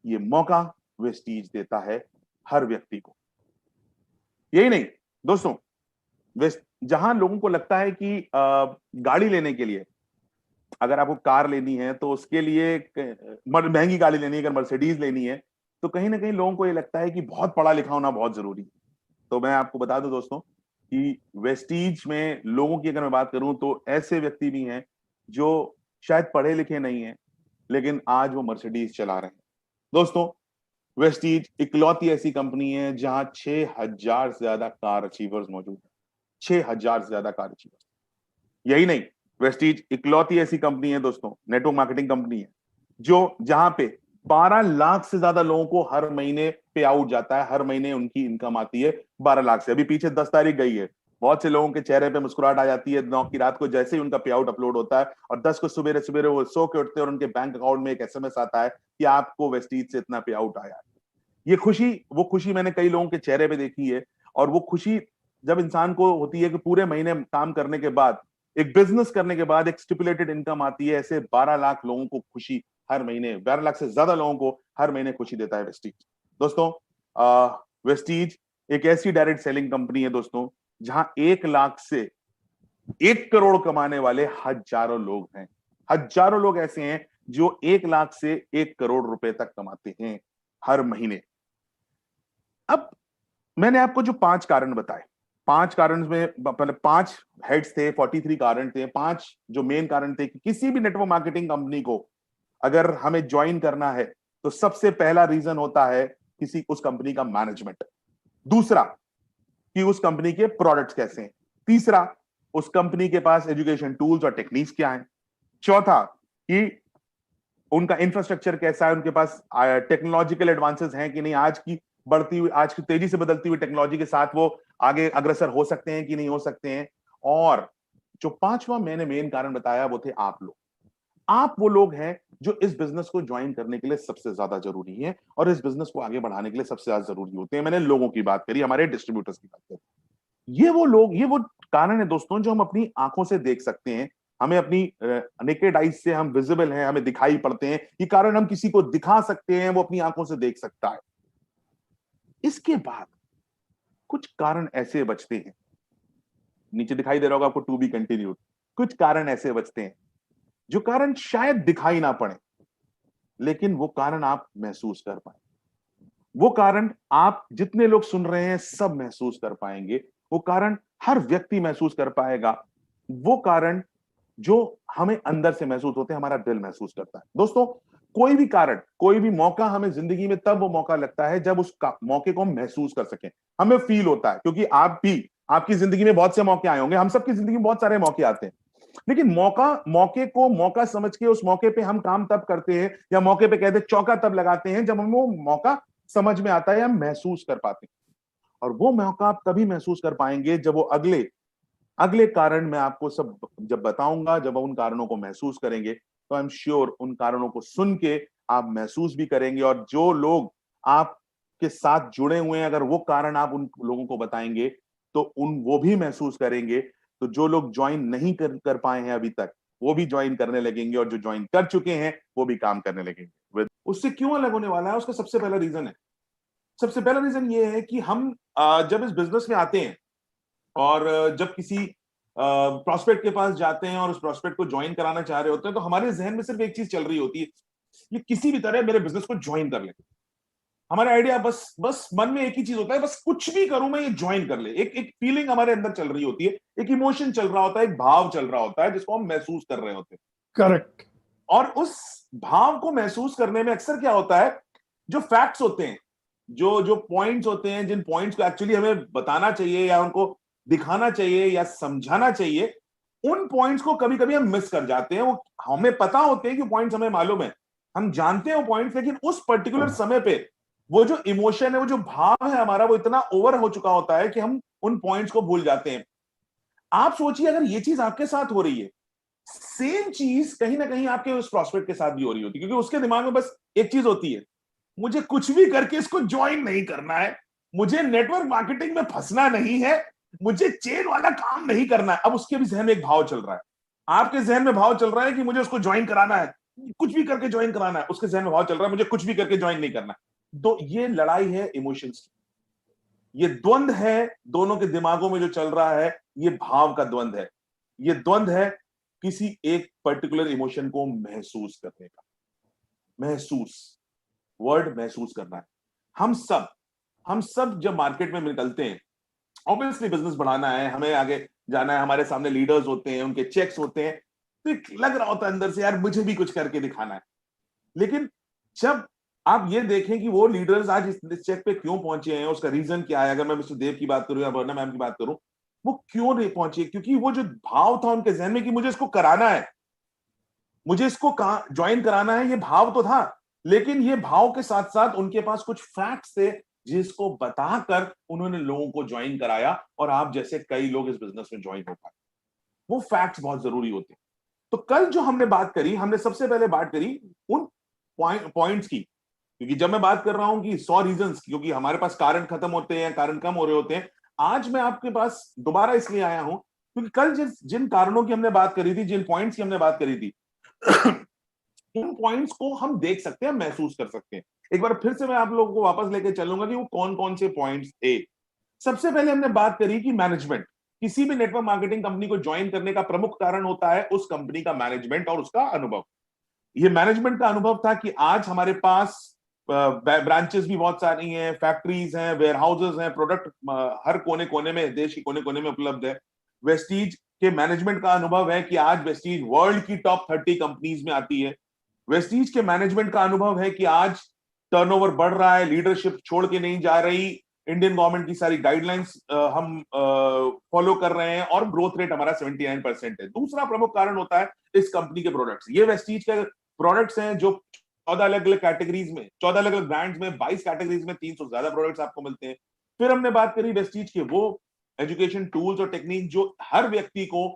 ये मौका वेस्टीज देता है हर व्यक्ति को। यही नहीं दोस्तों, जहां लोगों को लगता है कि गाड़ी लेने के लिए, अगर आपको कार लेनी है तो उसके लिए महंगी गाड़ी लेनी है, अगर मर्सिडीज लेनी है तो कहीं ना कहीं लोगों को ये लगता है कि बहुत पढ़ा लिखा होना बहुत जरूरी है। तो मैं आपको बता दूं दोस्तों कि वेस्टीज में लोगों की अगर मैं बात करूं तो ऐसे व्यक्ति भी हैं जो शायद पढ़े लिखे नहीं है, लेकिन आज वो मर्सिडीज चला रहे हैं। दोस्तों, वेस्टीज इकलौती ऐसी कंपनी है जहां 6,000 से ज्यादा कार अचीवर्स मौजूद है। 6,000 से ज्यादा कार अचीवर्स। यही नहीं, वेस्टीज इकलौती ऐसी कंपनी है दोस्तों, नेटवर्क मार्केटिंग कंपनी है, जो जहां पे 12 लाख से ज्यादा लोगों को हर महीने पे आउट जाता है। हर महीने उनकी इनकम आती है 12 लाख से। अभी पीछे 10 तारीख गई है, बहुत से लोगों के चेहरे पे मुस्कुराहट आ जाती है 9 की रात को, जैसे ही उनका पे आउट अपलोड होता है, और 10 को सुबह सुबह वो सो के उठते हैं और उनके बैंक अकाउंट में एक एसएमएस आता है कि आपको वेस्टीज से इतना पे आउट आया है। ये खुशी, वो खुशी मैंने कई लोगों के चेहरे पे देखी है। और वो खुशी जब इंसान को होती है कि पूरे महीने काम करने के बाद, एक बिजनेस करने के बाद एक स्टिपुलेटेड इनकम आती है, ऐसे 12 लाख लोगों को खुशी हर महीने, 12 लाख से ज्यादा लोगों को हर महीने खुशी देता है वेस्टीज। दोस्तों, वेस्टीज एक ऐसी डायरेक्ट सेलिंग कंपनी है दोस्तों, जहां 1 लाख से 1 करोड़ कमाने वाले हजारों लोग हैं। हजारों लोग ऐसे हैं जो 1 लाख से 1 करोड़ रुपए तक कमाते हैं हर महीने। अब मैंने आपको जो 5 कारण बताए, 5 कारण में पहले 5 हेड्स थे, 43 कारण थे। 5 जो मेन कारण थे कि किसी भी नेटवर्क मार्केटिंग कंपनी को अगर हमें ज्वाइन करना है तो सबसे पहला रीजन होता है किसी उस कंपनी का मैनेजमेंट। दूसरा, कि उस कंपनी के प्रोडक्ट्स कैसे हैं। तीसरा, उस कंपनी के पास एजुकेशन टूल्स और टेक्निक्स क्या हैं। चौथा, कि उनका इंफ्रास्ट्रक्चर कैसा है, उनके पास टेक्नोलॉजिकल एडवांसेस हैं कि नहीं, आज की तेजी से बदलती हुई टेक्नोलॉजी के साथ वो आगे अग्रसर हो सकते हैं कि नहीं हो सकते हैं। और जो 5वां मैंने मेन कारण बताया वो थे आप लोग। आप वो लोग हैं जो इस बिजनेस को ज्वाइन करने के लिए सबसे ज्यादा जरूरी है और इस बिजनेस को आगे बढ़ाने के लिए सबसे ज्यादा जरूरी होते हैं। मैंने लोगों की बात करी, हमारे डिस्ट्रीब्यूटर्स की बात करी। ये वो लोग, ये वो कारण है दोस्तों जो हम अपनी आंखों से देख सकते हैं। हमें अपनी नेकेड आइज से हम विजिबल हैं, हमें दिखाई पड़ते हैं। ये कारण हम किसी को दिखा सकते हैं, वो अपनी आंखों से देख सकता है। इसके बाद कुछ कारण ऐसे बचते हैं, नीचे दिखाई दे रहा होगा आपको, टू बी कंटिन्यूड। कुछ कारण ऐसे बचते हैं जो कारण शायद दिखाई ना पड़े, लेकिन वो कारण आप महसूस कर पाए। वो कारण आप जितने लोग सुन रहे हैं सब महसूस कर पाएंगे। वो कारण हर व्यक्ति महसूस कर पाएगा। वो कारण जो हमें अंदर से महसूस होते हैं, हमारा दिल महसूस करता है। दोस्तों, कोई भी कारण, कोई भी मौका हमें जिंदगी में तब वो मौका लगता है जब उस मौके को हम महसूस कर सकें, हमें फील होता है। क्योंकि आप भी, आपकी जिंदगी में बहुत से मौके आए होंगे, हम सबकी जिंदगी में बहुत सारे मौके आते हैं, लेकिन मौके को मौका समझ के उस मौके पे हम काम तब करते हैं, या मौके पे कहते चौका तब लगाते हैं जब हमें वो मौका समझ में आता है, हम महसूस कर पाते हैं। और वो मौका आप तभी महसूस कर पाएंगे जब वो अगले कारण मैं आपको सब जब बताऊंगा, जब उन कारणों को महसूस करेंगे तो आई एम श्योर उन कारणों को सुन के आप महसूस भी करेंगे। और जो लोग आपके साथ जुड़े हुए हैं, अगर वो कारण आप उन लोगों को बताएंगे तो वो भी महसूस करेंगे। तो जो लोग ज्वाइन नहीं कर पाए हैं अभी तक, वो भी ज्वाइन करने लगेंगे, और जो ज्वाइन कर चुके हैं वो भी काम करने लगेंगे। उससे क्यों अलग होने वाला है, उसका सबसे पहला रीजन ये है कि हम जब इस बिजनेस में आते हैं और जब किसी प्रोस्पेक्ट के पास जाते हैं और उस प्रोस्पेक्ट को ज्वाइन कराना चाह रहे होते हैं, तो हमारे जहन में सिर्फ एक चीज चल रही होती है, ये किसी भी तरह मेरे बिजनेस को ज्वाइन कर ले। हमारा आइडिया बस मन में एक ही चीज होता है, बस कुछ भी करूं मैं, ये ज्वाइन कर ले। एक फीलिंग हमारे अंदर चल रही होती है, एक इमोशन चल रहा होता है, एक भाव चल रहा होता है जिसको हम महसूस कर रहे होते हैं। करेक्ट। और उस भाव को महसूस करने में अक्सर क्या होता है, जो फैक्ट्स होते हैं, जो पॉइंट्स होते हैं, जिन पॉइंट्स को एक्चुअली हमें बताना चाहिए या उनको दिखाना चाहिए या समझाना चाहिए, उन पॉइंट्स को कभी कभी हम मिस कर जाते हैं। वो हमें पता होते हैं कि पॉइंट्स हमें मालूम है, हम जानते हैं वो पॉइंट्स, लेकिन उस पर्टिकुलर समय पे वो जो इमोशन है, वो जो भाव है हमारा, वो इतना ओवर हो चुका होता है कि हम उन पॉइंट्स को भूल जाते हैं। आप सोचिए अगर ये चीज आपके साथ हो रही है, सेम चीज कहीं ना कहीं आपके उस प्रॉस्पेक्ट के साथ भी हो रही होती है, क्योंकि उसके दिमाग में बस एक चीज होती है, मुझे कुछ भी करके इसको ज्वाइन नहीं करना है, मुझे नेटवर्क मार्केटिंग में फंसना नहीं है, मुझे चेन वाला काम नहीं करना है। अब उसके भी जहन में एक भाव चल रहा है, आपके जहन में भाव चल रहा है कि मुझे उसको ज्वाइन कराना है, कुछ भी करके ज्वाइन कराना है, उसके जहन में भाव चल रहा है मुझे कुछ भी करके ज्वाइन नहीं करना है। तो ये लड़ाई है इमोशंस की, ये द्वंद है दोनों के दिमागों में जो चल रहा है, ये भाव का द्वंद है। ये द्वंद है किसी एक पर्टिकुलर इमोशन को महसूस करने का। महसूस, वर्ड महसूस करना है। हम सब जब मार्केट में निकलते हैं, ऑब्वियसली बिजनेस बढ़ाना है, हमें आगे जाना है, हमारे सामने लीडर्स होते हैं, उनके चेक्स होते हैं, तो एक लग रहा होता है अंदर से यार मुझे भी कुछ करके दिखाना है। लेकिन जब आप ये देखें कि वो लीडर्स आज इस चेक पे क्यों पहुंचे हैं, उसका रीजन क्या है, अगर मैं मिस्टर देव की बात करूं या वर्णा मैम की बात करूं, वो क्यों नहीं पहुंचे, क्योंकि वो जो भाव था उनके जहन में कि मुझे इसको कराना है, मुझे इसको ज्वाइन कराना है, ये भाव तो था, लेकिन ये भाव के साथ साथ उनके पास कुछ फैक्ट्स थे जिसको बताकर उन्होंने लोगों को ज्वाइन कराया, और आप जैसे कई लोग इस बिजनेस में ज्वाइन हो पाए। वो फैक्ट्स बहुत जरूरी होते हैं। तो कल जो हमने बात करी, हमने सबसे पहले बात करी उन पॉइंट्स की, क्योंकि जब मैं बात कर रहा हूं कि 100 रीजंस, क्योंकि हमारे पास कारण खत्म होते हैं, कारण कम हो रहे होते हैं, आज मैं आपके पास दोबारा इसलिए आया हूं क्योंकि कल जिन कारणों की हमने बात करी थी, जिन पॉइंट्स की हमने बात करी थी, उन पॉइंट्स को हम देख सकते हैं, महसूस कर सकते हैं। एक बार फिर से मैं आप लोगों को वापस लेके चलूंगा कि वो कौन कौन से पॉइंट्स थे। सबसे पहले हमने बात करी कि मैनेजमेंट, किसी भी नेटवर्क मार्केटिंग कंपनी को ज्वाइन करने का प्रमुख कारण होता है उस कंपनी का मैनेजमेंट और उसका अनुभव। ये मैनेजमेंट का अनुभव था कि आज हमारे पास ब्रांचेस भी बहुत सारी हैं, फैक्ट्रीज हैं, वेयर हाउसेज हैं, प्रोडक्ट हर कोने कोने में, देश के कोने कोने में उपलब्ध है। वेस्टीज के मैनेजमेंट का अनुभव है कि आज वेस्टीज वर्ल्ड की टॉप 30 कंपनीज में आती है। वेस्टीज के मैनेजमेंट का अनुभव है कि आज टर्नओवर बढ़ रहा है, लीडरशिप छोड़ के नहीं जा रही, इंडियन गवर्नमेंट की सारी गाइडलाइंस हम फॉलो कर रहे हैं और ग्रोथ रेट हमारा 79% है। दूसरा प्रमुख कारण होता है इस कंपनी के प्रोडक्ट्स। ये वेस्टीज के प्रोडक्ट्स हैं जो 14 अलग अलग कैटेगरीज में, 14 अलग अलग ब्रांड्स में, 22 कैटेगरीज में 300 से ज्यादा प्रोडक्ट्स आपको मिलते हैं। फिर हमने बात करी वेस्टीज के वो एजुकेशन टूल्स और टेक्निक जो हर व्यक्ति को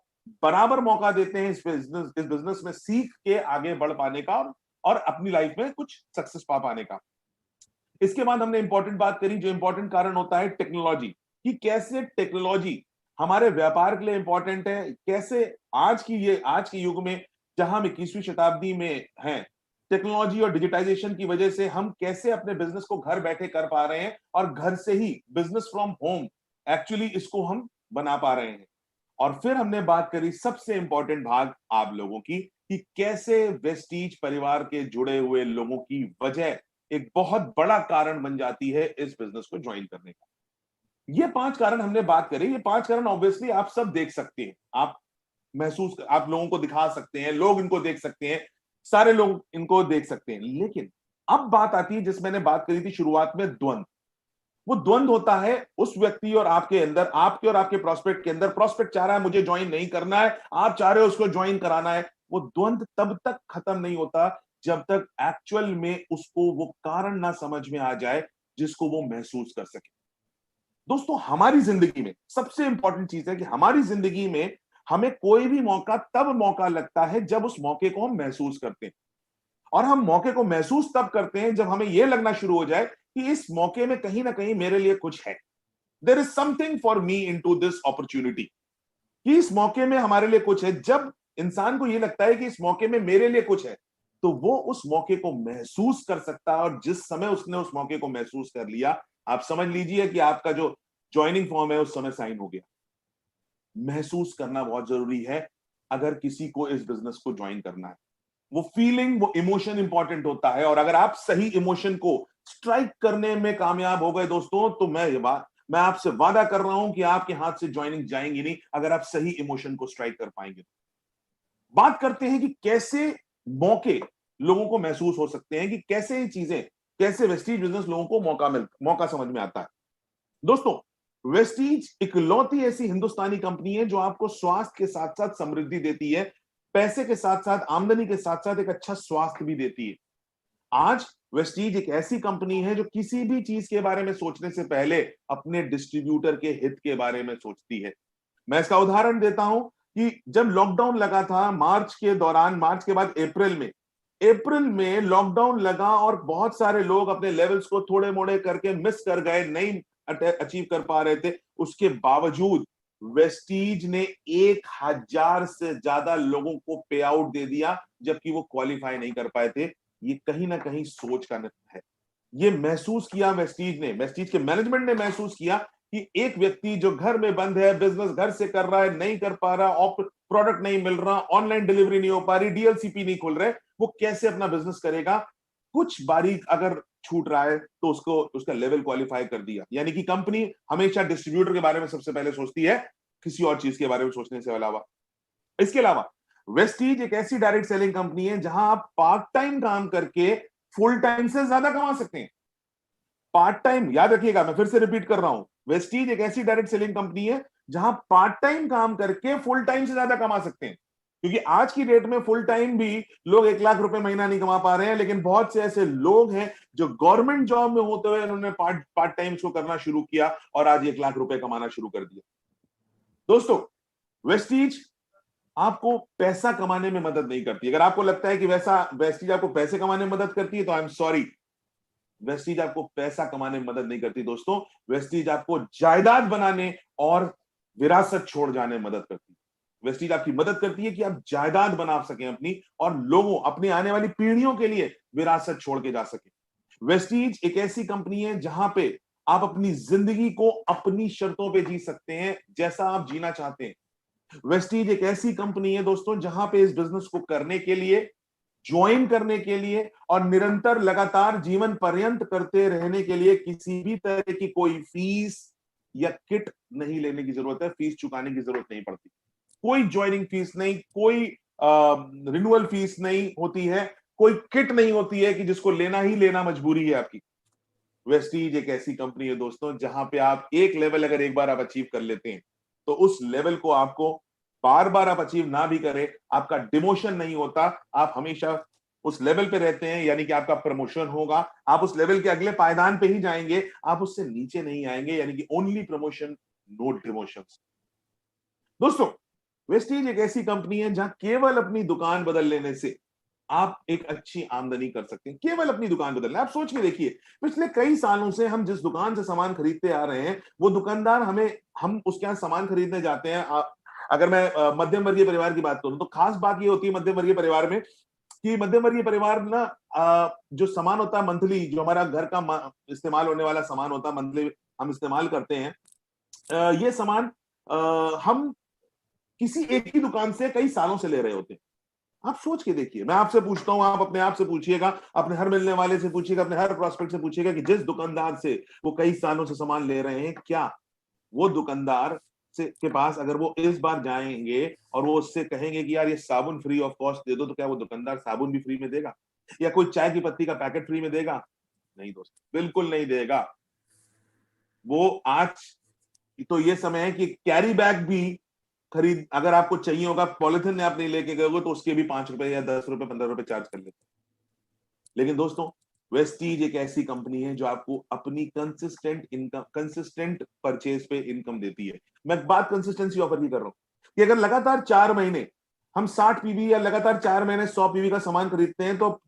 बराबर मौका देते हैं इस बिजनेस में सीख के आगे बढ़ पाने का और अपनी लाइफ में कुछ सक्सेस पा पाने का। इसके बाद हमने इंपॉर्टेंट बात करी, जो इंपॉर्टेंट कारण होता है टेक्नोलॉजी, कि कैसे टेक्नोलॉजी हमारे व्यापार के लिए इंपॉर्टेंट है, कैसे आज के युग में जहां हम 21वीं शताब्दी में हैं, टेक्नोलॉजी और डिजिटाइजेशन की वजह से हम कैसे अपने बिजनेस को घर बैठे कर पा रहे हैं और घर से ही बिजनेस फ्रॉम होम एक्चुअली इसको हम बना पा रहे हैं। और फिर हमने बात करी सबसे इंपॉर्टेंट भाग आप लोगों की, कि कैसे वेस्टीज परिवार के जुड़े हुए लोगों की वजह एक बहुत बड़ा कारण बन जाती है इस बिजनेस को ज्वाइन करने का। ये 5 कारण हमने बात करी। ये 5 कारण ऑब्वियसली आप सब देख सकते हैं, आप आप लोगों को दिखा सकते हैं, लोग इनको देख सकते हैं, सारे लोग इनको देख सकते हैं। लेकिन अब बात आती है जिस मैंने बात करी थी शुरुआत में, द्वंद। वो द्वंद होता है उस व्यक्ति और आपके अंदर, आपके और आपके प्रोस्पेक्ट के अंदर। प्रोस्पेक्ट चाह रहा है मुझे ज्वाइन नहीं करना है, आप चाह रहे हो उसको ज्वाइन कराना है। वो द्वंद तब तक खत्म नहीं होता जब तक एक्चुअल में उसको वो कारण ना समझ में आ जाए जिसको वो महसूस कर सके। दोस्तों, हमारी जिंदगी में सबसे इंपॉर्टेंट चीज है कि हमारी जिंदगी में हमें कोई भी मौका तब मौका लगता है जब उस मौके को हम महसूस करते हैं। और हम मौके को महसूस तब करते हैं जब हमें यह लगना शुरू हो जाए कि इस मौके में कहीं ना कहीं मेरे लिए कुछ है, there is something for me in to this opportunity, कि इस मौके में हमारे लिए कुछ है। जब इंसान को यह लगता है कि इस मौके में मेरे लिए कुछ है, तो वो उस मौके को महसूस कर सकता है। और जिस समय उसने उस मौके को महसूस कर लिया, आप समझ लीजिए कि आपका जो ज्वाइनिंग फॉर्म है उस समय साइन हो गया। महसूस करना बहुत जरूरी है अगर किसी को इस बिजनेस को ज्वाइन करना है। वो फीलिंग, वो इमोशन इंपॉर्टेंट होता है। और अगर आप सही इमोशन को स्ट्राइक करने में कामयाब हो गए दोस्तों, तो मैं आपसे वादा कर रहा हूं कि आपके हाथ से ज्वाइनिंग जाएंगी नहीं, अगर आप सही इमोशन को स्ट्राइक कर पाएंगे। बात करते हैं कि कैसे मौके लोगों को महसूस हो सकते हैं, कि कैसे ये चीजें, कैसे वेस्टीज बिजनेस लोगों को मौका समझ में आता है। दोस्तों, वेस्टीज इकलौती ऐसी हिंदुस्तानी कंपनी है जो आपको स्वास्थ्य के साथ साथ समृद्धि देती है, पैसे के साथ साथ, आमदनी के साथ साथ एक अच्छा स्वास्थ्य भी देती है। आज वेस्टीज एक ऐसी कंपनी है जो किसी भी चीज के बारे में सोचने से पहले अपने डिस्ट्रीब्यूटर के हित के बारे में सोचती है। मैं इसका उदाहरण देता हूं कि जब लॉकडाउन लगा था मार्च के दौरान, मार्च के बाद अप्रैल में लॉकडाउन लगा और बहुत सारे लोग अपने लेवल्स को थोड़े मोड़े करके मिस कर गए, नहीं अचीव कर पा रहे थे। उसके बावजूद वेस्टीज ने 1000 से ज्यादा लोगों को पे आउट दे दिया, जबकि वो क्वालिफाई नहीं कर पाए थे। ये कहीं ना कहीं सोच का नतीजा है। ये महसूस किया वेस्टीज ने, वेस्टीज के मैनेजमेंट ने महसूस किया कि एक व्यक्ति जो घर में बंद है, बिजनेस घर से कर रहा है, नहीं कर पा रहा, प्रोडक्ट नहीं मिल रहा, ऑनलाइन डिलीवरी नहीं हो पा रही, डीएलसीपी नहीं खुल रहे, वो कैसे अपना बिजनेस करेगा। कुछ बारीक अगर छूट रहा है तो उसको उसका लेवल क्वालिफाई कर दिया। यानी कि कंपनी हमेशा डिस्ट्रीब्यूटर के बारे में सबसे पहले सोचती है, किसी और चीज के बारे में सोचने से अलावा। इसके अलावा वेस्टीज एक ऐसी डायरेक्ट सेलिंग कंपनी है जहां आप पार्ट टाइम काम करके फुल टाइम से ज्यादा कमा सकते हैं। पार्ट टाइम, याद रखिएगा, मैं फिर से रिपीट कर रहा हूं, वेस्टीज एक ऐसी डायरेक्ट सेलिंग कंपनी है जहां पार्ट टाइम काम करके फुल टाइम से ज्यादा कमा सकते हैं। क्योंकि आज की डेट में फुल टाइम भी लोग 1 लाख रुपए महीना नहीं कमा पा रहे हैं, लेकिन बहुत से ऐसे लोग हैं जो गवर्नमेंट जॉब में होते हुए उन्होंने पार्ट टाइम को करना शुरू किया और आज 1 लाख रुपए कमाना शुरू कर दिया। दोस्तों, वेस्टीज आपको पैसा कमाने में मदद नहीं करती। अगर आपको लगता है कि वेस्टीज आपको पैसे कमाने में मदद करती है तो आई एम सॉरी, वेस्टीज आपको पैसा कमाने में मदद नहीं करती दोस्तों। वेस्टीज आपको जायदाद बनाने और विरासत छोड़ जाने में मदद करती है। वेस्टीज आपकी मदद करती है कि आप जायदाद बना सकें अपनी, और लोगों, अपनी आने वाली पीढ़ियों के लिए विरासत छोड़ के जा सकें। वेस्टीज एक ऐसी कंपनी है जहां पे आप अपनी जिंदगी को अपनी शर्तों पे जी सकते हैं, जैसा आप जीना चाहते हैं। वेस्टीज एक ऐसी कंपनी है दोस्तों जहां पे इस बिजनेस को करने के लिए, ज्वाइन करने के लिए और निरंतर लगातार जीवन पर्यंत करते रहने के लिए किसी भी तरह की कोई फीस या किट नहीं लेने की जरूरत है, फीस चुकाने की जरूरत नहीं पड़ती। कोई ज्वाइनिंग फीस नहीं, कोई रिन्यूअल फीस नहीं होती है, कोई किट नहीं होती है कि जिसको लेना ही लेना मजबूरी है आपकी। वेस्टीज एक ऐसी कंपनी है दोस्तों जहां पे आप एक लेवल अगर एक बार आप अचीव कर लेते हैं तो उस लेवल को आपको बार बार आप अचीव ना भी करें, आपका डिमोशन नहीं होता, आप हमेशा उस लेवल पे रहते हैं। यानी कि आपका प्रमोशन होगा, आप उस लेवल के अगले पायदान पे ही जाएंगे, आप उससे नीचे नहीं आएंगे। यानी कि ओनली प्रमोशन, नो डिमोशन। दोस्तों, वेस्टीज एक ऐसी कंपनी है जहां केवल अपनी दुकान बदल लेने से आप एक अच्छी आमदनी कर सकते हैं। केवल अपनी दुकान बदलना। आप सोच के देखिए, पिछले कई सालों से हम जिस दुकान से सामान खरीदते आ रहे हैं, वो दुकानदार हम उसके यहाँ सामान खरीदने जाते हैं। अगर मैं मध्यम वर्गीय परिवार की बात करूं तो खास बात ये होती है मध्यम वर्गीय परिवार में कि मध्यम वर्गीय परिवार ना, जो सामान होता है मंथली, जो हमारा घर का इस्तेमाल होने वाला सामान होता है, मंथली हम इस्तेमाल करते हैं, ये सामान हम किसी एक ही दुकान से कई सालों से ले रहे होते हैं। आप सोच के देखिए, मैं आपसे पूछता हूं, आप अपने आप से पूछिएगा, अपने हर मिलने वाले से पूछिएगा, अपने हर प्रोस्पेक्ट से पूछिएगा कि जिस दुकानदार से वो कई सालों से सामान ले रहे हैं, क्या वो दुकानदार से के पास अगर वो इस बार जाएंगे और वो उससे कहेंगे कि यार ये साबुन फ्री ऑफ कॉस्ट दे दो, तो क्या वो दुकानदार साबुन भी फ्री में देगा? या कोई चाय की पत्ती का पैकेट फ्री में देगा? नहीं दोस्त, बिल्कुल नहीं देगा। वो आज तो ये समय है कि कैरी बैग भी खरीद, अगर आपको चाहिए होगा, पॉलिथिन आप नहीं लेके गए हो तो उसके भी 5 रुपए या 10 रुपए 15 रुपए चार्ज कर लेते हैं। लेकिन दोस्तों, वेस्टीज एक ऐसी कंपनी है जो आपको अपनी कंसिस्टेंट परचेज पे इनकम देती है। मैं बात कंसिस्टेंसी ऑफर की कर रहा हूं कि अगर लगातार 4 महीने हम 60 पीवी या लगातार 4 महीने 100 पीवी का सामान खरीदते हैं, तो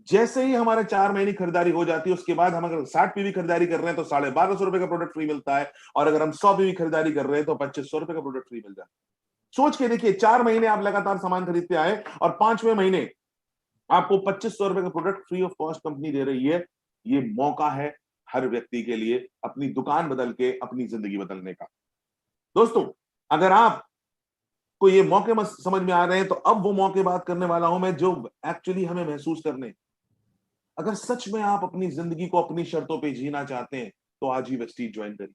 जैसे ही हमारे 4 महीने खरीदारी हो जाती है, उसके बाद हम अगर 60 पीवी खरीदारी कर रहे हैं तो 1250 रुपए का प्रोडक्ट फ्री मिलता है, और अगर हम 100 पीवी खरीदारी कर रहे हैं तो 2500 रुपए का प्रोडक्ट फ्री मिल जाता है। सोच के देखिए, 4 महीने आप लगातार सामान खरीदते आए और 5वें महीने आपको 2500 रुपए का product free of cost company दे रही है। ये मौका है हर व्यक्ति के लिए अपनी दुकान बदल के अपनी जिंदगी बदलने का। दोस्तों, अगर आप को ये मौके समझ में आ रहे हैं, तो अब वो मौके बात करने वाला हूं मैं जो एक्चुअली हमें महसूस करने। अगर सच में आप अपनी जिंदगी को अपनी शर्तों पे जीना चाहते हैं तो आज ही वेस्टीज ज्वाइन करिए।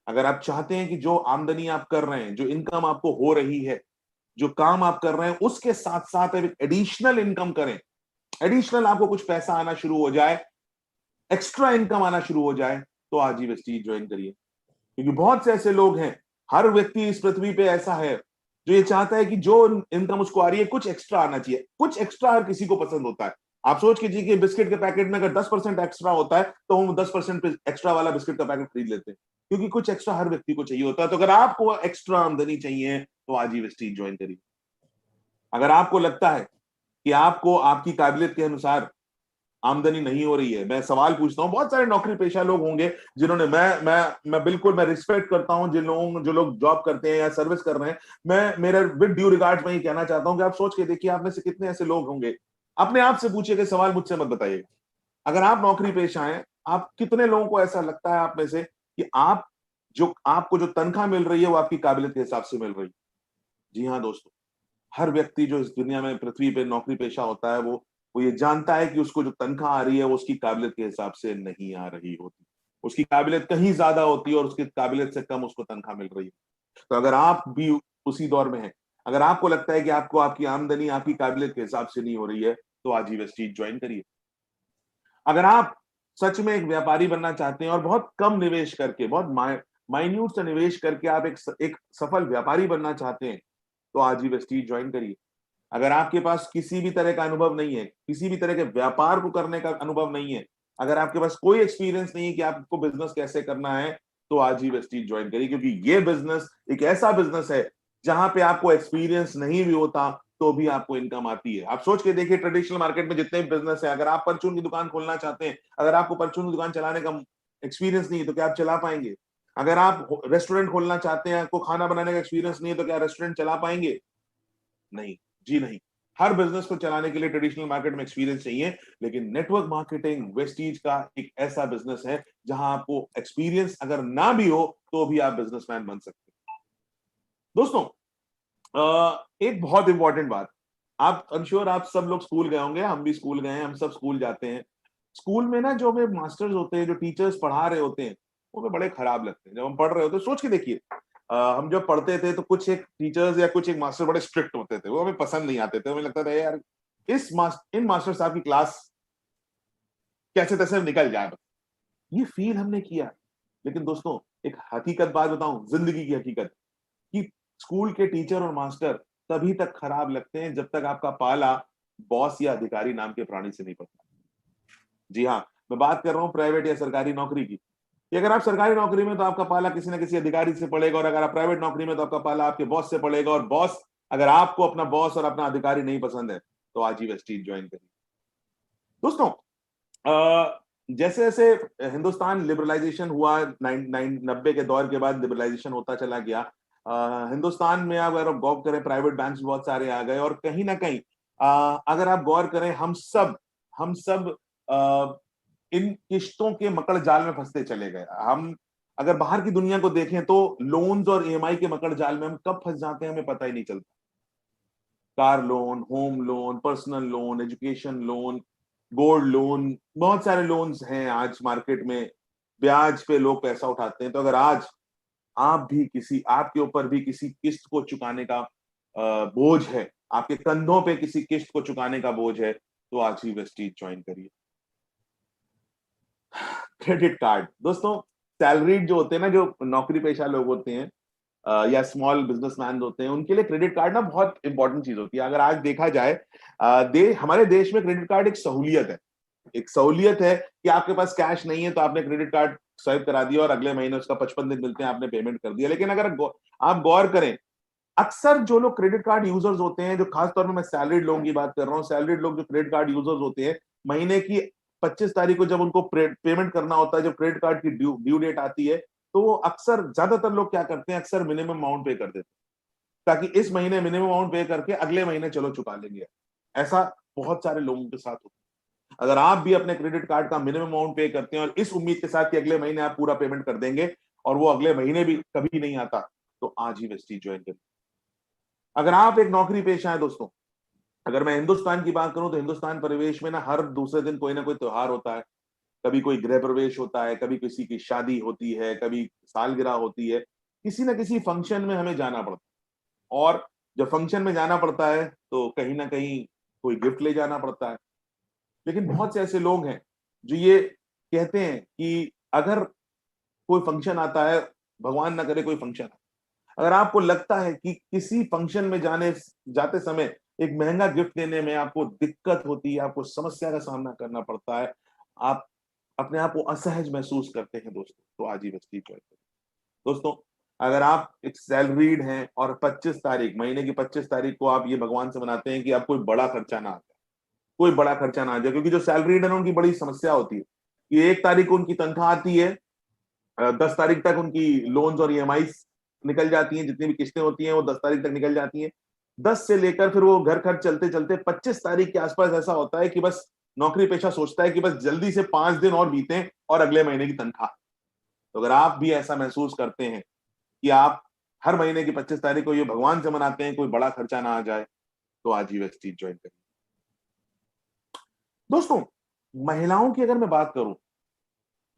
अगर आप चाहते हैं कि जो आमदनी आप कर रहे हैं, जो इनकम आपको हो रही है, जो काम आप कर रहे हैं, उसके साथ साथ एक एडिशनल इनकम करें, एडिशनल आपको कुछ पैसा आना शुरू हो जाए, एक्स्ट्रा इनकम आना शुरू हो जाए, तो आज ही वेस्टीज ज्वाइन करिए। क्योंकि बहुत से ऐसे लोग हैं, हर व्यक्ति इस पृथ्वी पे ऐसा है जो ये चाहता है कि जो इनकम उसको आ रही है कुछ एक्स्ट्रा आना चाहिए। कुछ एक्स्ट्रा हर किसी को पसंद होता है। आप सोच कीजिए कि बिस्किट के पैकेट में अगर 10% एक्स्ट्रा होता है तो हम 10% एक्स्ट्रा वाला बिस्किट का पैकेट खरीद लेते हैं, क्योंकि कुछ एक्स्ट्रा हर व्यक्ति को चाहिए होता है। तो अगर आपको एक्स्ट्रा आमदनी चाहिए तो आज ही वेस्टीज ज्वाइन करिए। अगर आपको लगता है कि आपको आपकी काबिलियत के अनुसार आमदनी नहीं हो रही है, मैं सवाल पूछता हूं, बहुत सारे नौकरी पेशा लोग होंगे जिन्होंने, मैं बिल्कुल मैं रिस्पेक्ट करता हूं जिन लोगों, जो लोग जॉब करते हैं या सर्विस कर रहे हैं, मैं मेरे विद ड्यू रिगार्ड्स में ये कहना चाहता हूं कि आप सोच के देखिए आप में से कितने ऐसे लोग होंगे। अपने आप से पूछिए, कि सवाल मुझसे मत बताइएगा। अगर आप नौकरी पेशा हैं, आप कितने लोगों को ऐसा लगता है आप में से कि आपको जो तनख्वाह मिल रही है वो आपकी काबिलियत के हिसाब से मिल रही है? जी हाँ दोस्तों, हर व्यक्ति जो इस दुनिया में पृथ्वी पे नौकरी पेशा होता है वो ये जानता है कि उसको जो तनख्वाह आ रही है वो उसकी काबिलियत के हिसाब से नहीं आ रही होती। उसकी काबिलियत कहीं ज्यादा होती है और उसकी काबिलियत से कम उसको तनख्वाह मिल रही है। तो अगर आप भी उसी दौर में हैं, अगर आपको लगता है कि आपको आपकी आमदनी आपकी काबिलियत के हिसाब से नहीं हो रही है, तो आज ही वेस्टीज ज्वाइन करिए। अगर आप सच में एक व्यापारी बनना चाहते हैं और बहुत कम निवेश करके, बहुत माइन्यूट से निवेश करके आप एक सफल व्यापारी बनना चाहते हैं, तो आज ही वेस्टीज ज्वाइन करिए। अगर आपके पास किसी भी तरह का अनुभव नहीं है, किसी भी तरह के व्यापार को करने का अनुभव नहीं है, अगर आपके पास कोई एक्सपीरियंस नहीं है कि आपको बिजनेस कैसे करना है, तो आज ही वेस्टीज ज्वाइन करिए। क्योंकि ये बिजनेस एक ऐसा बिजनेस है जहां पे आपको एक्सपीरियंस नहीं भी होता तो भी आपको इनकम आती है। आप सोच के देखिए, ट्रेडिशनल मार्केट में जितने भी बिजनेस है, अगर आप परचून की दुकान खोलना चाहते हैं, अगर आपको परचून की दुकान चलाने का एक्सपीरियंस नहीं है तो क्या आप चला पाएंगे? अगर आप रेस्टोरेंट खोलना चाहते हैं, आपको खाना बनाने का एक्सपीरियंस नहीं है तो क्या रेस्टोरेंट चला पाएंगे? नहीं, जी नहीं। हर बिजनेस को चलाने के लिए ट्रेडिशनल मार्केट में एक्सपीरियंस चाहिए, लेकिन नेटवर्क मार्केटिंग वेस्टीज का एक ऐसा बिजनेस है जहां आपको एक्सपीरियंस अगर ना भी हो तो भी आप बिजनेसमैन बन सकते हैं। दोस्तों, एक बहुत इंपॉर्टेंट बात, आप आई एम श्योर आप सब लोग स्कूल गए होंगे, हम भी स्कूल गए हैं, हम सब स्कूल जाते हैं। स्कूल में ना जो हमें मास्टर्स होते हैं, जो टीचर्स पढ़ा रहे होते हैं, वो हमें बड़े खराब लगते हैं। जब हम पढ़ रहे होते हैं, सोच के देखिए, हम जब पढ़ते थे तो कुछ एक टीचर्स या कुछ एक मास्टर बड़े स्ट्रिक्ट होते थे, वो हमें पसंद नहीं आते थे। हमें लगता था यार इन मास्टर साहब की क्लास कैसे तैसे निकल जाए बस। ये फील हमने किया। लेकिन दोस्तों, एक हकीकत बात बताऊं, जिंदगी की हकीकत, कि स्कूल के टीचर और मास्टर तभी तक खराब लगते हैं जब तक आपका पाला बॉस या अधिकारी नाम के प्राणी से नहीं पड़ता। जी हाँ, मैं बात कर रहा हूं प्राइवेट या सरकारी नौकरी की, कि अगर आप सरकारी नौकरी में तो आपका पाला किसी ना किसी अधिकारी से पड़ेगा, और अगर आप प्राइवेट नौकरी में तो आपका पाला आपके बॉस से पड़ेगा। और बॉस, अगर आपको अपना बॉस और अपना अधिकारी नहीं पसंद है तो आज ही वेस्टीज ज्वाइन करिए। दोस्तों, जैसे जैसे हिंदुस्तान लिबरलाइजेशन हुआ, 90 के दौर के बाद लिबरलाइजेशन होता चला गया, हिंदुस्तान में अगर आप गौर करें, प्राइवेट बैंक्स बहुत सारे आ गए, और कहीं ना कहीं अगर आप गौर करें, हम सब इन किश्तों के मकड़ जाल में फंसते चले गए। हम अगर बाहर की दुनिया को देखें तो लोन्स और ईएमआई के मकड़ जाल में हम कब फंस जाते हैं हमें पता ही नहीं चलता। Car loan, home loan, personal loan, education loan, gold loan, बहुत सारे लोन्स हैं आज मार्केट में। ब्याज पे लोग पैसा उठाते हैं। तो अगर आज आपके ऊपर भी किसी किस्त को चुकाने का बोझ है, आपके कंधों पे किसी किस्त को चुकाने का बोझ है, तो आज ही वेस्टीज ज्वाइन करिए। क्रेडिट कार्ड, दोस्तों, सैलरीड जो होते हैं ना, जो नौकरी पेशा लोग होते हैं या स्मॉल बिजनेसमैन होते हैं, उनके लिए क्रेडिट कार्ड ना बहुत इंपॉर्टेंट चीज होती है। अगर आज देखा जाए, हमारे देश में क्रेडिट कार्ड एक सहूलियत है। एक सहूलियत है कि आपके पास कैश नहीं है तो आपने क्रेडिट कार्ड स्वाइप करा दिया और अगले महीने उसका 55 दिन मिलते हैं, आपने पेमेंट कर दिया। लेकिन अगर आप गौर करें, अक्सर जो लोग क्रेडिट कार्ड यूजर्स होते हैं, जो खासतौर में मैं सैलरीड लोगों की बात कर रहा हूँ, सैलरीड लोग जो क्रेडिट कार्ड यूजर्स होते हैं, महीने की 25 तारीख को जब उनको पेमेंट करना होता है, जब क्रेडिट कार्ड की ड्यू डेट आती है, तो वो अक्सर, ज्यादातर लोग क्या करते हैं, अक्सर मिनिमम अमाउंट पे कर देते हैं, ताकि इस महीने मिनिमम अमाउंट पे करके अगले महीने चलो चुका लेंगे। ऐसा बहुत सारे लोगों के साथ होता है। अगर आप भी अपने क्रेडिट कार्ड का मिनिमम अमाउंट पे करते हैं और इस उम्मीद के साथ कि अगले महीने आप पूरा पेमेंट कर देंगे, और वो अगले महीने भी कभी नहीं आता, तो आज ही वेस्टीज ज्वाइन करें। अगर आप एक नौकरी पेशा है दोस्तों, अगर मैं हिंदुस्तान की बात करूं तो हिंदुस्तान परिवेश में ना हर दूसरे दिन कोई ना कोई त्योहार होता है। कभी कोई गृह प्रवेश होता है, कभी किसी की शादी होती है, कभी सालगिरह होती है, किसी ना किसी फंक्शन में हमें जाना पड़ता है। और जब फंक्शन में जाना पड़ता है तो कहीं ना कहीं कोई गिफ्ट ले जाना पड़ता है। लेकिन बहुत से ऐसे लोग हैं जो ये कहते हैं कि अगर कोई फंक्शन आता है, भगवान ना करे कोई फंक्शन, अगर आपको लगता है कि किसी फंक्शन में जाते समय एक महंगा गिफ्ट देने में आपको दिक्कत होती है, आपको समस्या का सामना करना पड़ता है, आप अपने आप को असहज महसूस करते हैं दोस्तों, तो आज ही वेस्टीज ज्वाइन करें। दोस्तों, अगर आप एक सैलरीड हैं और 25 तारीख, महीने की 25 तारीख को आप ये भगवान से मनाते हैं कि आप कोई बड़ा खर्चा ना आ जाए, कोई बड़ा खर्चा ना आ जाए, क्योंकि जो सैलरीड है ना उनकी बड़ी समस्या होती है कि 1 तारीख को उनकी तनख्वाह आती है, 10 तारीख तक उनकी लोन्स और ईएमआई निकल जाती हैं, जितनी भी किस्तें होती हैं वो 10 तारीख तक निकल जाती हैं। 10 से लेकर फिर वो घर खर्च चलते चलते 25 तारीख के आसपास ऐसा होता है कि बस नौकरी पेशा सोचता है कि बस जल्दी से 5 दिन और बीतें और अगले महीने की तनख्वाह। तो अगर आप भी ऐसा महसूस करते हैं कि आप हर महीने की 25 तारीख को ये भगवान से मनाते हैं कोई बड़ा खर्चा ना आ जाए, तो आज ही वेस्टीज ज्वाइन करिए। दोस्तों, महिलाओं की अगर मैं बात करूं,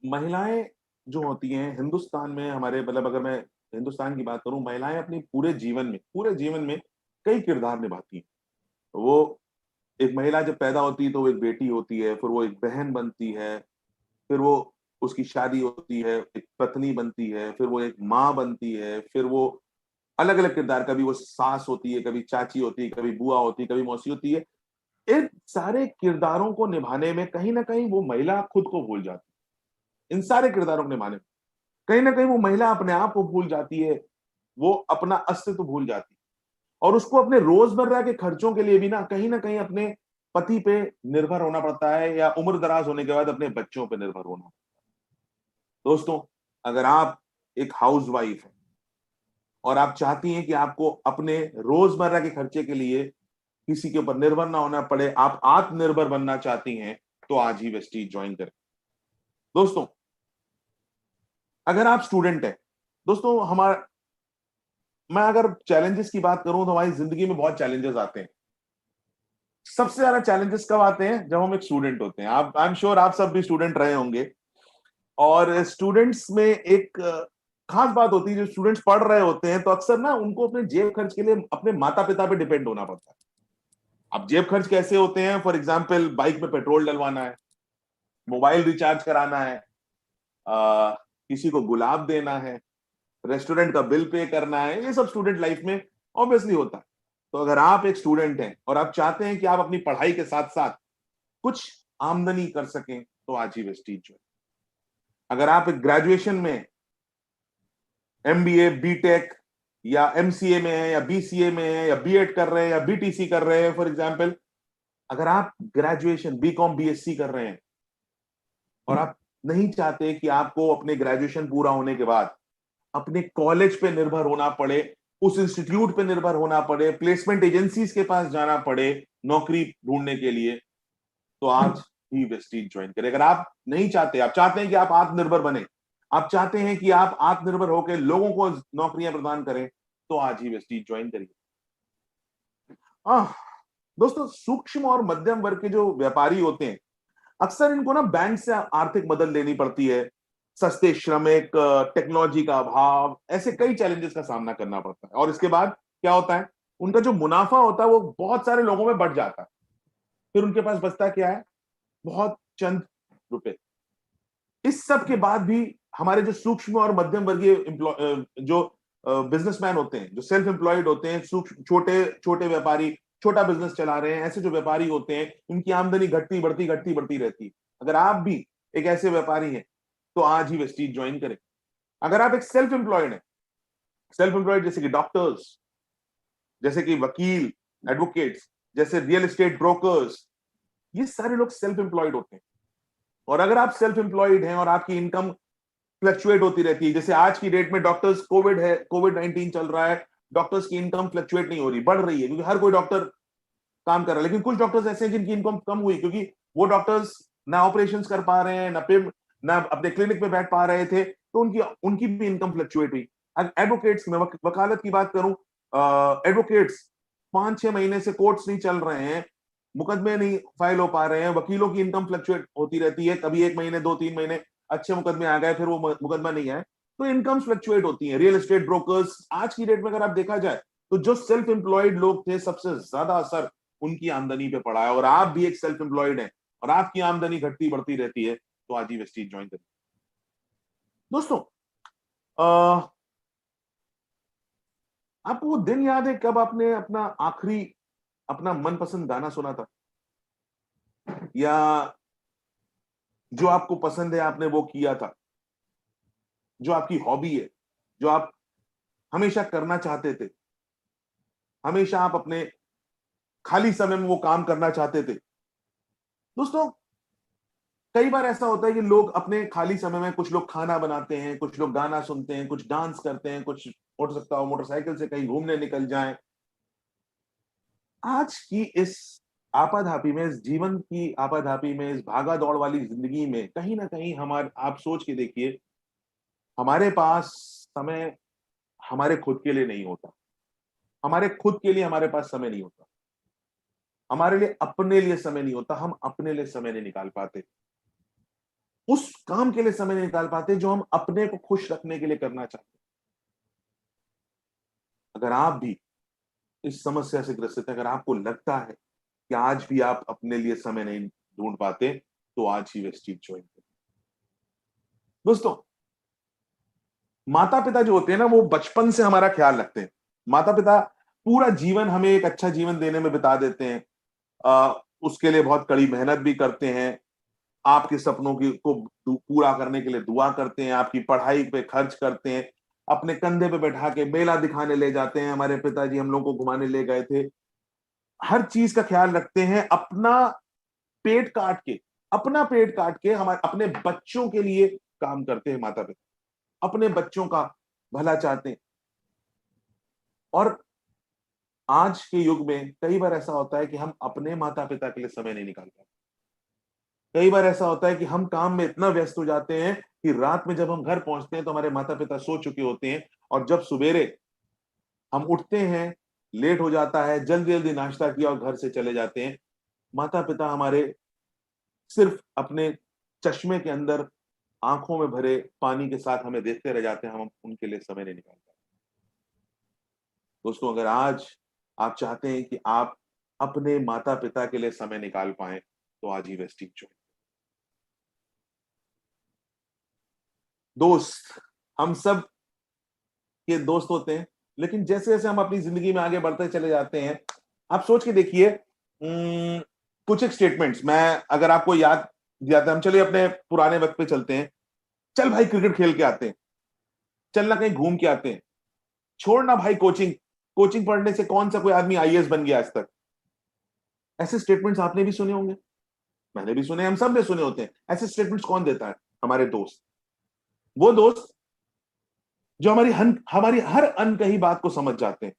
महिलाएं जो होती हैं हिंदुस्तान में हमारे, मतलब अगर मैं हिंदुस्तान की बात करूं, महिलाएं अपनी पूरे जीवन में कई किरदार निभाती हैं। वो एक महिला जब पैदा होती है तो वो एक बेटी होती है, फिर वो एक बहन बनती है, फिर वो उसकी शादी होती है, एक पत्नी बनती है, फिर वो एक माँ बनती है, फिर वो अलग अलग किरदार, कभी वो सास होती है, कभी चाची होती है, कभी बुआ होती है, कभी मौसी होती है। इन सारे किरदारों को निभाने में कहीं ना कहीं वो महिला खुद को भूल जाती है। इन सारे किरदारों को निभाने में कहीं ना कहीं वो महिला अपने आप को भूल जाती है, वो अपना अस्तित्व भूल जाती है, और उसको अपने रोजमर्रा के खर्चों के लिए भी ना कहीं अपने पति पे निर्भर होना पड़ता है, या उम्र दराज होने के बाद अपने बच्चों पे निर्भर होना। दोस्तों, अगर आप एक हाउसवाइफ हैं और आप चाहती हैं कि आपको अपने रोजमर्रा के खर्चे के लिए किसी के ऊपर निर्भर ना होना पड़े, आप आत्मनिर्भर बनना चाहती हैं, तो आज ही वेस्टीज ज्वाइन करें। दोस्तों, अगर आप स्टूडेंट हैं, दोस्तों हमारा, मैं अगर चैलेंजेस की बात करूं तो हमारी जिंदगी में बहुत चैलेंजेस आते हैं। सबसे ज्यादा चैलेंजेस कब आते हैं? जब हम एक स्टूडेंट होते हैं। आप, आई एम श्योर आप सब भी स्टूडेंट रहे होंगे, और स्टूडेंट्स में एक खास बात होती है, जो स्टूडेंट्स पढ़ रहे होते हैं तो अक्सर ना उनको अपने जेब खर्च के लिए अपने माता पिता पे डिपेंड होना पड़ता है। अब जेब खर्च कैसे होते हैं? फॉर एग्जाम्पल, बाइक में पेट्रोल डलवाना है, मोबाइल रिचार्ज कराना है, किसी को गुलाब देना है, रेस्टोरेंट का बिल पे करना है, ये सब स्टूडेंट लाइफ में ऑब्वियसली होता है। तो अगर आप एक स्टूडेंट हैं और आप चाहते हैं कि आप अपनी पढ़ाई के साथ साथ कुछ आमदनी कर सकें, तो आज ही वेस्टीज ज्वाइन। अगर आप ग्रेजुएशन में एमबीए, बीटेक या एमसीए में है, या बीसीए में है, या बीएड कर रहे हैं, या बीटीसी कर रहे हैं, फॉर एग्जाम्पल, अगर आप ग्रेजुएशन बीकॉम बीएससी कर रहे हैं और आप नहीं चाहते कि आपको अपने ग्रेजुएशन पूरा होने के बाद अपने कॉलेज पे निर्भर होना पड़े, उस इंस्टीट्यूट पे निर्भर होना पड़े, प्लेसमेंट एजेंसीज के पास जाना पड़े नौकरी ढूंढने के लिए, तो आज ही वेस्टीज ज्वाइन करें। अगर आप नहीं चाहते, आप चाहते हैं कि आप आत्मनिर्भर बने, आप चाहते हैं कि आप आत्मनिर्भर होकर लोगों को नौकरियां प्रदान करें, तो आज ही वेस्टीज ज्वाइन करिए। दोस्तों, सूक्ष्म और मध्यम वर्ग के जो व्यापारी होते हैं, अक्सर इनको ना बैंक से आर्थिक मदद लेनी पड़ती है, सस्ते श्रमिक, टेक्नोलॉजी का अभाव, ऐसे कई चैलेंजेस का सामना करना पड़ता है। और इसके बाद क्या होता है? उनका जो मुनाफा होता है वो बहुत सारे लोगों में बढ़ जाता है, फिर उनके पास बचता क्या है? बहुत चंद रुपए। इस सब के बाद भी हमारे जो सूक्ष्म और मध्यम वर्गीय जो बिजनेसमैन होते हैं, जो सेल्फ एम्प्लॉयड होते हैं, सूक्ष्म छोटे छोटे व्यापारी, छोटा बिजनेस चला रहे हैं, ऐसे जो व्यापारी होते हैं, उनकी आमदनी घटती बढ़ती रहती है। अगर आप भी एक ऐसे व्यापारी हैं, तो आज ही वेस्टीज ज्वाइन करें। अगर आप एक सेल्फ एम्प्लॉयड हैं, सेल्फ एम्प्लॉयड जैसे कि डॉक्टर्स, जैसे कि वकील, एडवोकेट्स, जैसे रियल एस्टेट ब्रोकर्स, ये सारे लोग सेल्फ एम्प्लॉयड होते हैं। और अगर आप सेल्फ एम्प्लॉयड हैं और आपकी इनकम फ्लक्चुएट होती रहती है, जैसे आज की डेट में डॉक्टर्स, कोविड-19 चल रहा है, डॉक्टर्स की इनकम फ्लक्चुएट नहीं हो रही, बढ़ रही है, क्योंकि हर कोई डॉक्टर काम कर रहा है। लेकिन कुछ डॉक्टर्स ऐसे हैं जिनकी इनकम कम हुई, क्योंकि वो डॉक्टर्स ना ऑपरेशंस कर पा रहे हैं, ना अपने क्लिनिक में बैठ पा रहे थे, तो उनकी भी इनकम फ्लक्चुएट हुई। एडवोकेट्स में, वकालत की बात करूं, एडवोकेट्स 5-6 महीने से कोर्ट्स नहीं चल रहे हैं, मुकदमे नहीं फाइल हो पा रहे हैं, वकीलों की इनकम फ्लक्चुएट होती रहती है, कभी 1 महीने, 2-3 महीने अच्छे मुकदमे आ गए, फिर वो मुकदमा नहीं आए, तो इनकम फ्लक्चुएट होती है। रियल एस्टेट ब्रोकर्स, आज की डेट में अगर आप देखा जाए तो जो सेल्फ एम्प्लॉयड लोग थे, सबसे ज्यादा असर उनकी आमदनी पे पड़ा है। और आप भी एक सेल्फ एम्प्लॉयड हैं और आपकी आमदनी घटती बढ़ती रहती है, तो आज ही वेस्टीज ज्वाइन करें। दोस्तों, आपको वो दिन याद है कब आपने अपना मनपसंद गाना सुना था, या जो आपको पसंद है आपने वो किया था, जो आपकी हॉबी है, जो आप हमेशा करना चाहते थे, हमेशा आप अपने खाली समय में वो काम करना चाहते थे। दोस्तों, कई बार ऐसा होता है कि लोग अपने खाली समय में, कुछ लोग खाना बनाते हैं, कुछ लोग गाना सुनते हैं, कुछ डांस करते हैं, कुछ हो सकता हो मोटरसाइकिल से कहीं घूमने निकल जाएं। आज की इस आपाधापी में, इस जीवन की आपाधापी में, इस भागा दौड़ वाली जिंदगी में कहीं ना कहीं हमारे, आप सोच के देखिए, हमारे पास समय हमारे खुद के लिए नहीं होता। हमारे खुद के लिए हमारे पास समय नहीं होता। हमारे लिए अपने लिए समय नहीं होता। हम अपने लिए समय नहीं निकाल पाते। उस काम के लिए समय नहीं निकाल पाते जो हम अपने को खुश रखने के लिए करना चाहते हैं। अगर आप भी इस समस्या से ग्रसित हैं, अगर आपको लगता है कि आज भी आप अपने लिए समय नहीं ढूंढ पाते, तो आज ही वेस्टीज ज्वाइन करें। दोस्तों, माता पिता जो होते हैं ना, वो बचपन से हमारा ख्याल रखते हैं। माता पिता पूरा जीवन हमें एक अच्छा जीवन देने में बिता देते हैं। उसके लिए बहुत कड़ी मेहनत भी करते हैं। आपके सपनों की को पूरा करने के लिए दुआ करते हैं, आपकी पढ़ाई पे खर्च करते हैं, अपने कंधे पे बैठा के मेला दिखाने ले जाते हैं। हमारे पिताजी हम लोग को घुमाने ले गए थे। हर चीज का ख्याल रखते हैं। अपना पेट काट के हमारे अपने बच्चों के लिए काम करते हैं। माता पिता अपने बच्चों का भला चाहते हैं। और आज के युग में कई बार ऐसा होता है कि हम अपने माता पिता के लिए समय नहीं निकाल पाते। कई बार ऐसा होता है कि हम काम में इतना व्यस्त हो जाते हैं कि रात में जब हम घर पहुंचते हैं तो हमारे माता पिता सो चुके होते हैं, और जब सवेरे हम उठते हैं, लेट हो जाता है, जल्दी जल्दी नाश्ता किया और घर से चले जाते हैं। माता पिता हमारे सिर्फ अपने चश्मे के अंदर आंखों में भरे पानी के साथ हमें देखते रह जाते हैं। हम उनके लिए समय नहीं निकाल पाते। दोस्तों, अगर आज आप चाहते हैं कि आप अपने माता पिता के लिए समय निकाल पाएं, तो आज ही वेस्टीज ज्वाइन। दोस्त हम सब के दोस्त होते हैं, लेकिन जैसे जैसे हम अपनी जिंदगी में आगे बढ़ते चले जाते हैं, आप सोच के देखिए, कुछ एक स्टेटमेंट्स मैं अगर आपको याद दिलाता हूं। हम चलिए अपने पुराने वक्त पे चलते हैं। चल भाई, क्रिकेट खेल के आते हैं, चलना कहीं घूम के आते हैं, छोड़ना भाई कोचिंग, कोचिंग पढ़ने से कौन सा कोई आदमी आईएएस बन गया आज तक। ऐसे स्टेटमेंट्स आपने भी सुने होंगे, मैंने भी सुने, हम सब ने सुने होते हैं। ऐसे स्टेटमेंट्स कौन देता है? हमारे दोस्त। वो दोस्त जो हमारी हर अनकही बात को समझ जाते हैं,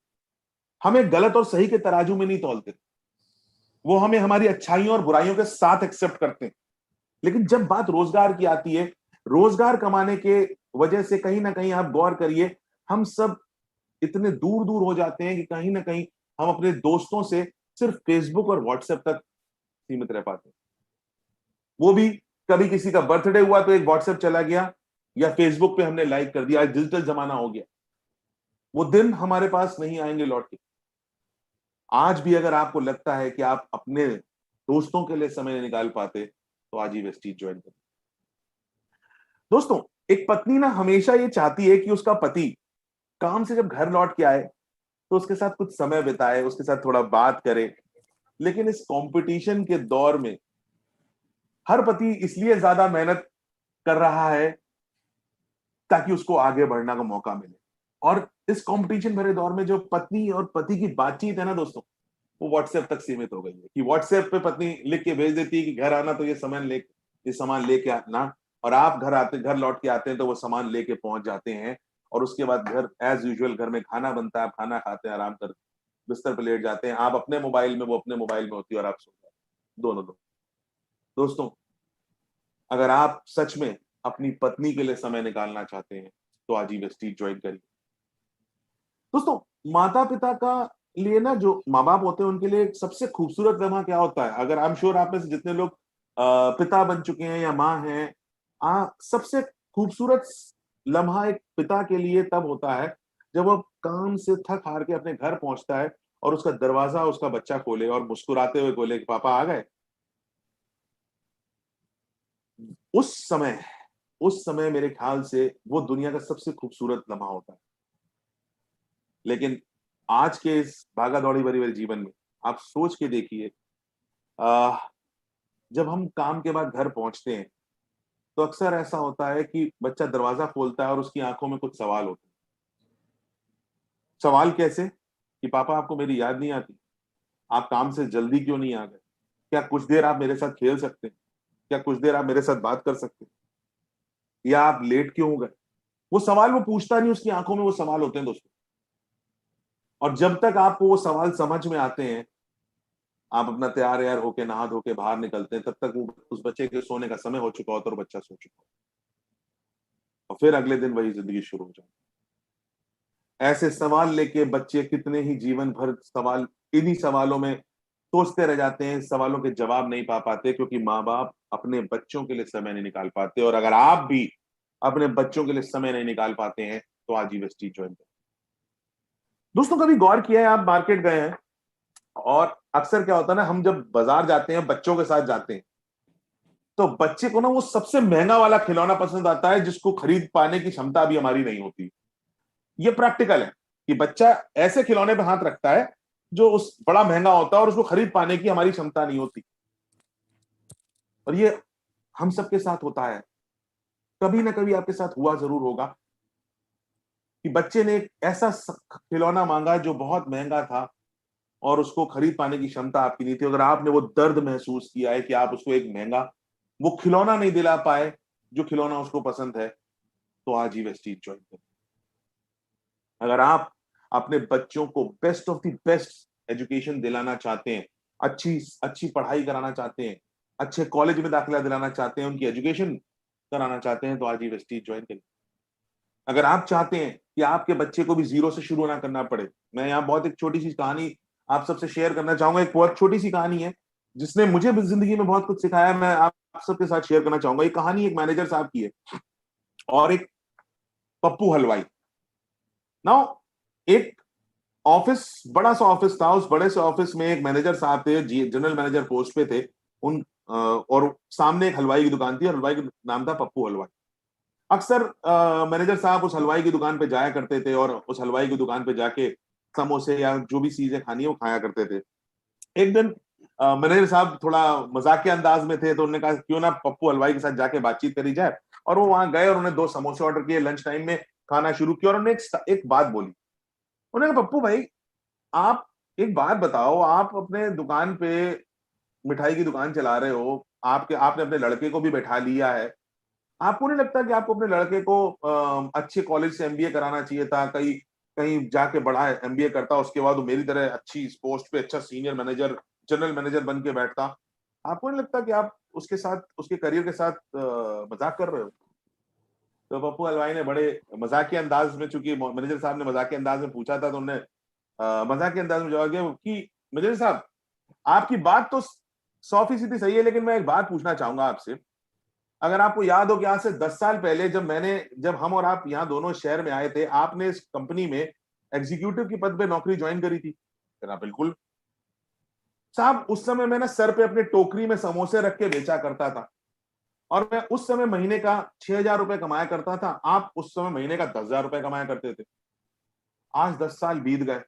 हमें गलत और सही के तराजू में नहीं तौलते। वो हमें हमारी अच्छाइयों और बुराइयों के साथ एक्सेप्ट करते हैं। लेकिन जब बात रोजगार की आती है, रोजगार कमाने के वजह से कहीं ना कहीं आप गौर करिए, हम सब इतने दूर दूर हो जाते हैं कि कहीं ना कहीं हम अपने दोस्तों से सिर्फ फेसबुक और व्हाट्सएप तक सीमित रह पाते हैं। वो भी कभी किसी का बर्थडे हुआ तो एक व्हाट्सएप चला गया, या फेसबुक पे हमने लाइक कर दिया। आज डिजिटल जमाना हो गया, वो दिन हमारे पास नहीं आएंगे लौट के। आज भी अगर आपको लगता है कि आप अपने दोस्तों के लिए समय नहीं निकाल पाते, तो आज ही वेस्टीज ज्वाइन करें। दोस्तों, एक पत्नी ना हमेशा ये चाहती है कि उसका पति काम से जब घर लौट के आए तो उसके साथ कुछ समय बिताए, उसके साथ थोड़ा बात करे। लेकिन इस कंपटीशन के दौर में हर पति इसलिए ज्यादा मेहनत कर रहा है ताकि उसको आगे बढ़ने का मौका मिले। और इस कंपटीशन भरे दौर में जो पत्नी और पति की बातचीत है ना दोस्तों, वो व्हाट्सएप तक सीमित हो गई है। कि व्हाट्सएप पे पत्नी लिख के भेज देती है कि घर आना तो ये सामान लेके आना, और आप घर लौट के आते हैं तो वो सामान लेके पहुंच जाते हैं। और उसके बाद घर एज यूजुअल घर में खाना बनता है, आप खाना खाते हैं, आराम कर बिस्तर पर लेट जाते हैं। आप अपने मोबाइल में, वो अपने मोबाइल में होती है, और आप सो जाते हैं, दोनों लोग। दोस्तों, अगर आप सच में अपनी पत्नी के लिए समय निकालना चाहते हैं, तो आज ही वेस्टीज ज्वाइन करिए। दोस्तों, माता पिता का लिए ना, जो माँ बाप होते हैं उनके लिए सबसे खूबसूरत लम्हा क्या होता है? अगर आई एम श्योर आप में से जितने लोग पिता बन चुके हैं या माँ हैं, सबसे खूबसूरत लम्हा एक पिता के लिए तब होता है जब वो काम से थक हार के अपने घर पहुंचता है और उसका दरवाजा उसका बच्चा खोले और मुस्कुराते हुए बोले कि पापा आ गए। उस समय उस समय मेरे ख्याल से वो दुनिया का सबसे खूबसूरत लम्हा होता है। लेकिन आज के इस भागा-दौड़ी भरे हुए जीवन में आप सोच के देखिए, अ, जब हम काम के बाद घर पहुँचते हैं, तो अक्सर ऐसा होता है कि बच्चा दरवाज़ा खोलता है और उसकी आँखों में कुछ सवाल होते हैं। सवाल कैसे? कि पापा आपको मेरी याद नहीं आती? आप काम से जल्दी क्यों नहीं आ गए? क्या कुछ देर आप मेरे साथ खेल सकते हैं? क्या कुछ देर आप मेरे साथ बात कर सकते हैं? या आप लेट क्यों हो गए? वो सवाल वो पूछता नहीं, उसकी आँखों में वो सवाल होते हैं दोस्तों। और जब तक आपको वो सवाल समझ में आते हैं, आप अपना तैयार-वैयार होके, नहा धो के बाहर निकलते हैं, तब तक वो उस बच्चे के सोने का समय हो चुका होता है और बच्चा सो चुका होता है। और फिर अगले दिन वही ज़िंदगी शुरू हो जाती है। ऐसे सवाल लेके बच्चे कितने ही जीवन भर सवाल, इन्हीं सवालों में सोचते रह जाते हैं, सवालों के जवाब नहीं पा पाते, क्योंकि माँ-बाप अपने बच्चों के लिए समय नहीं निकाल पाते। और अगर आप भी अपने बच्चों के लिए समय नहीं निकाल पाते हैं, तो आज यूनिवर्सिटी जॉइन करें। दोस्तों, कभी गौर किया है, आप मार्केट गए हैं और अक्सर क्या होता है ना, हम जब बाजार जाते हैं, बच्चों के साथ जाते हैं, तो बच्चे को ना वो सबसे महँगा वाला खिलौना पसंद आता है, जिसको खरीद पाने की क्षमता अभी हमारी नहीं होती। ये प्रैक्टिकल है कि बच्चा ऐसे खिलौने पे हाथ रखता है, जो उस बड़ा महँगा होता है और उसको खरीद पाने की हमारी क्षमता नहीं होती। और ये हम सबके साथ होता है। कभी ना कभी आपके साथ हुआ ज़रूर होगा कि बच्चे ने एक ऐसा खिलौना माँगा जो बहुत महँगा था और उसको खरीद पाने की क्षमता आपकी नहीं थी। अगर आपने वो दर्द महसूस किया है कि आप उसको एक महँगा वो खिलौना नहीं दिला पाए, जो खिलौना उसको पसंद है, तो आज ही वेस्टीज जॉइन करें। अगर आप अपने बच्चों को best of the best education दिलाना चाहते हैं, अच्छी अच्छी पढ़ाई कराना चाहते हैं, अच्छे कॉलेज में दाखिला दिलाना चाहते हैं, उनकी एजुकेशन कराना चाहते हैं, तो आज ही वेस्टीज जॉइन करें। अगर आप चाहते हैं कि आपके बच्चे को भी ज़ीरो से शुरू ना करना पड़े, मैं यहाँ बहुत एक छोटी-सी कहानी आप सबसे शेयर करना चाहूँगा। एक बहुत छोटी-सी कहानी है, जिसने मुझे भी ज़िंदगी में बहुत कुछ सिखाया है, मैं आप सबके साथ शेयर करना चाहूँगा। ये कहानी एक मैनेजर साहब की है और एक पप्पू हलवाई। नाउ एक ऑफिस, बड़ा सा ऑफिस था, उस बड़े से ऑफिस में एक मैनेजर साहब थे, जनरल मैनेजर पोस्ट पे थे। और सामने एक हलवाई की दुकान थी और हलवाई का नाम था पप्पू हलवाई। अक्सर मैनेजर साहब उस हलवाई की दुकान पे जाया करते थे और उस हलवाई की दुकान पे जाके समोसे या जो भी चीजें खानी है वो खाया करते थे। एक दिन मैनेजर साहब थोड़ा मजाकिया अंदाज में थे, तो उन्होंने कहा क्यों ना पप्पू हलवाई के साथ जाके बातचीत करी जाए। और वो वहां गए और उन्होंने 2 समोसे ऑर्डर किए, लंच टाइम में खाना शुरू किया और उन्होंने एक बात बोली। उन्होंने कहा पप्पू भाई, आप एक बात बताओ, आप अपने दुकान पे मिठाई की दुकान चला रहे हो, आपके आपने अपने लड़के को भी बैठा लिया है। आपको नहीं लगता कि आपको अपने लड़के को अच्छे कॉलेज से एमबीए कराना चाहिए था, कहीं कहीं जाके बड़ा एमबीए करता, उसके बाद वो मेरी तरह अच्छी पोस्ट पे अच्छा सीनियर मैनेजर, जनरल मैनेजर बन के बैठता। आपको नहीं लगता कि आप उसके साथ, उसके करियर के साथ मजाक कर रहे हो? तो पप्पू हलवाई ने बड़े मजाकिया अंदाज में, चूंकि मैनेजर साहब ने मजाकिया अंदाज में पूछा था, तो उन्होंने मजाकिया अंदाज में जवाब दिया कि मैनेजर साहब, आपकी बात तो 100% सही है, लेकिन मैं एक बात पूछना चाहूंगा आपसे। अगर आपको याद हो कि आज से 10 साल पहले जब हम और आप यहाँ दोनों शहर में आए थे, आपने इस कंपनी में एग्जीक्यूटिव की पद पे नौकरी ज्वाइन करी थी। कहा बिल्कुल। साहब, उस समय मैं ना सर पे अपने टोकरी में समोसे रख के बेचा करता था और मैं उस समय महीने का 6,000 रुपए कमाया करता था। आप उस समय महीने का 10,000 रुपए कमाया करते थे। आज 10 साल बीत गए।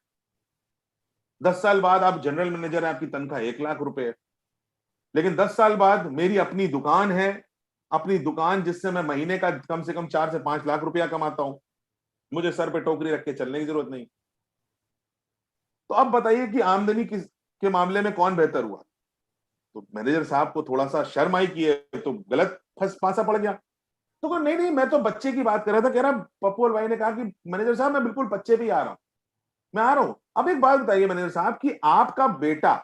10 साल बाद आप जनरल मैनेजर हैं, आपकी तनख्वाह 1,00,000 रुपए है। लेकिन 10 साल बाद मेरी अपनी दुकान है, अपनी दुकान जिससे मैं महीने का कम से कम 4 से 5 लाख रुपया कमाता हूं। मुझे सर पे टोकरी रख के चलने की जरूरत नहीं। तो अब बताइए कि आमदनी के मामले में कौन बेहतर हुआ? तो मैनेजर साहब को थोड़ा सा शर्म आई कि ये तो गलत फांसा पड़ गया। तो कहा, नहीं नहीं, मैं तो बच्चे की बात कर रहा था। कह रहा, पप्पू भाई ने कहा कि मैनेजर साहब, मैं बिल्कुल बच्चे पे ही आ रहा हूं, मैं आ रहा हूं। अब एक बात बताइए मैनेजर साहब, कि आपका बेटा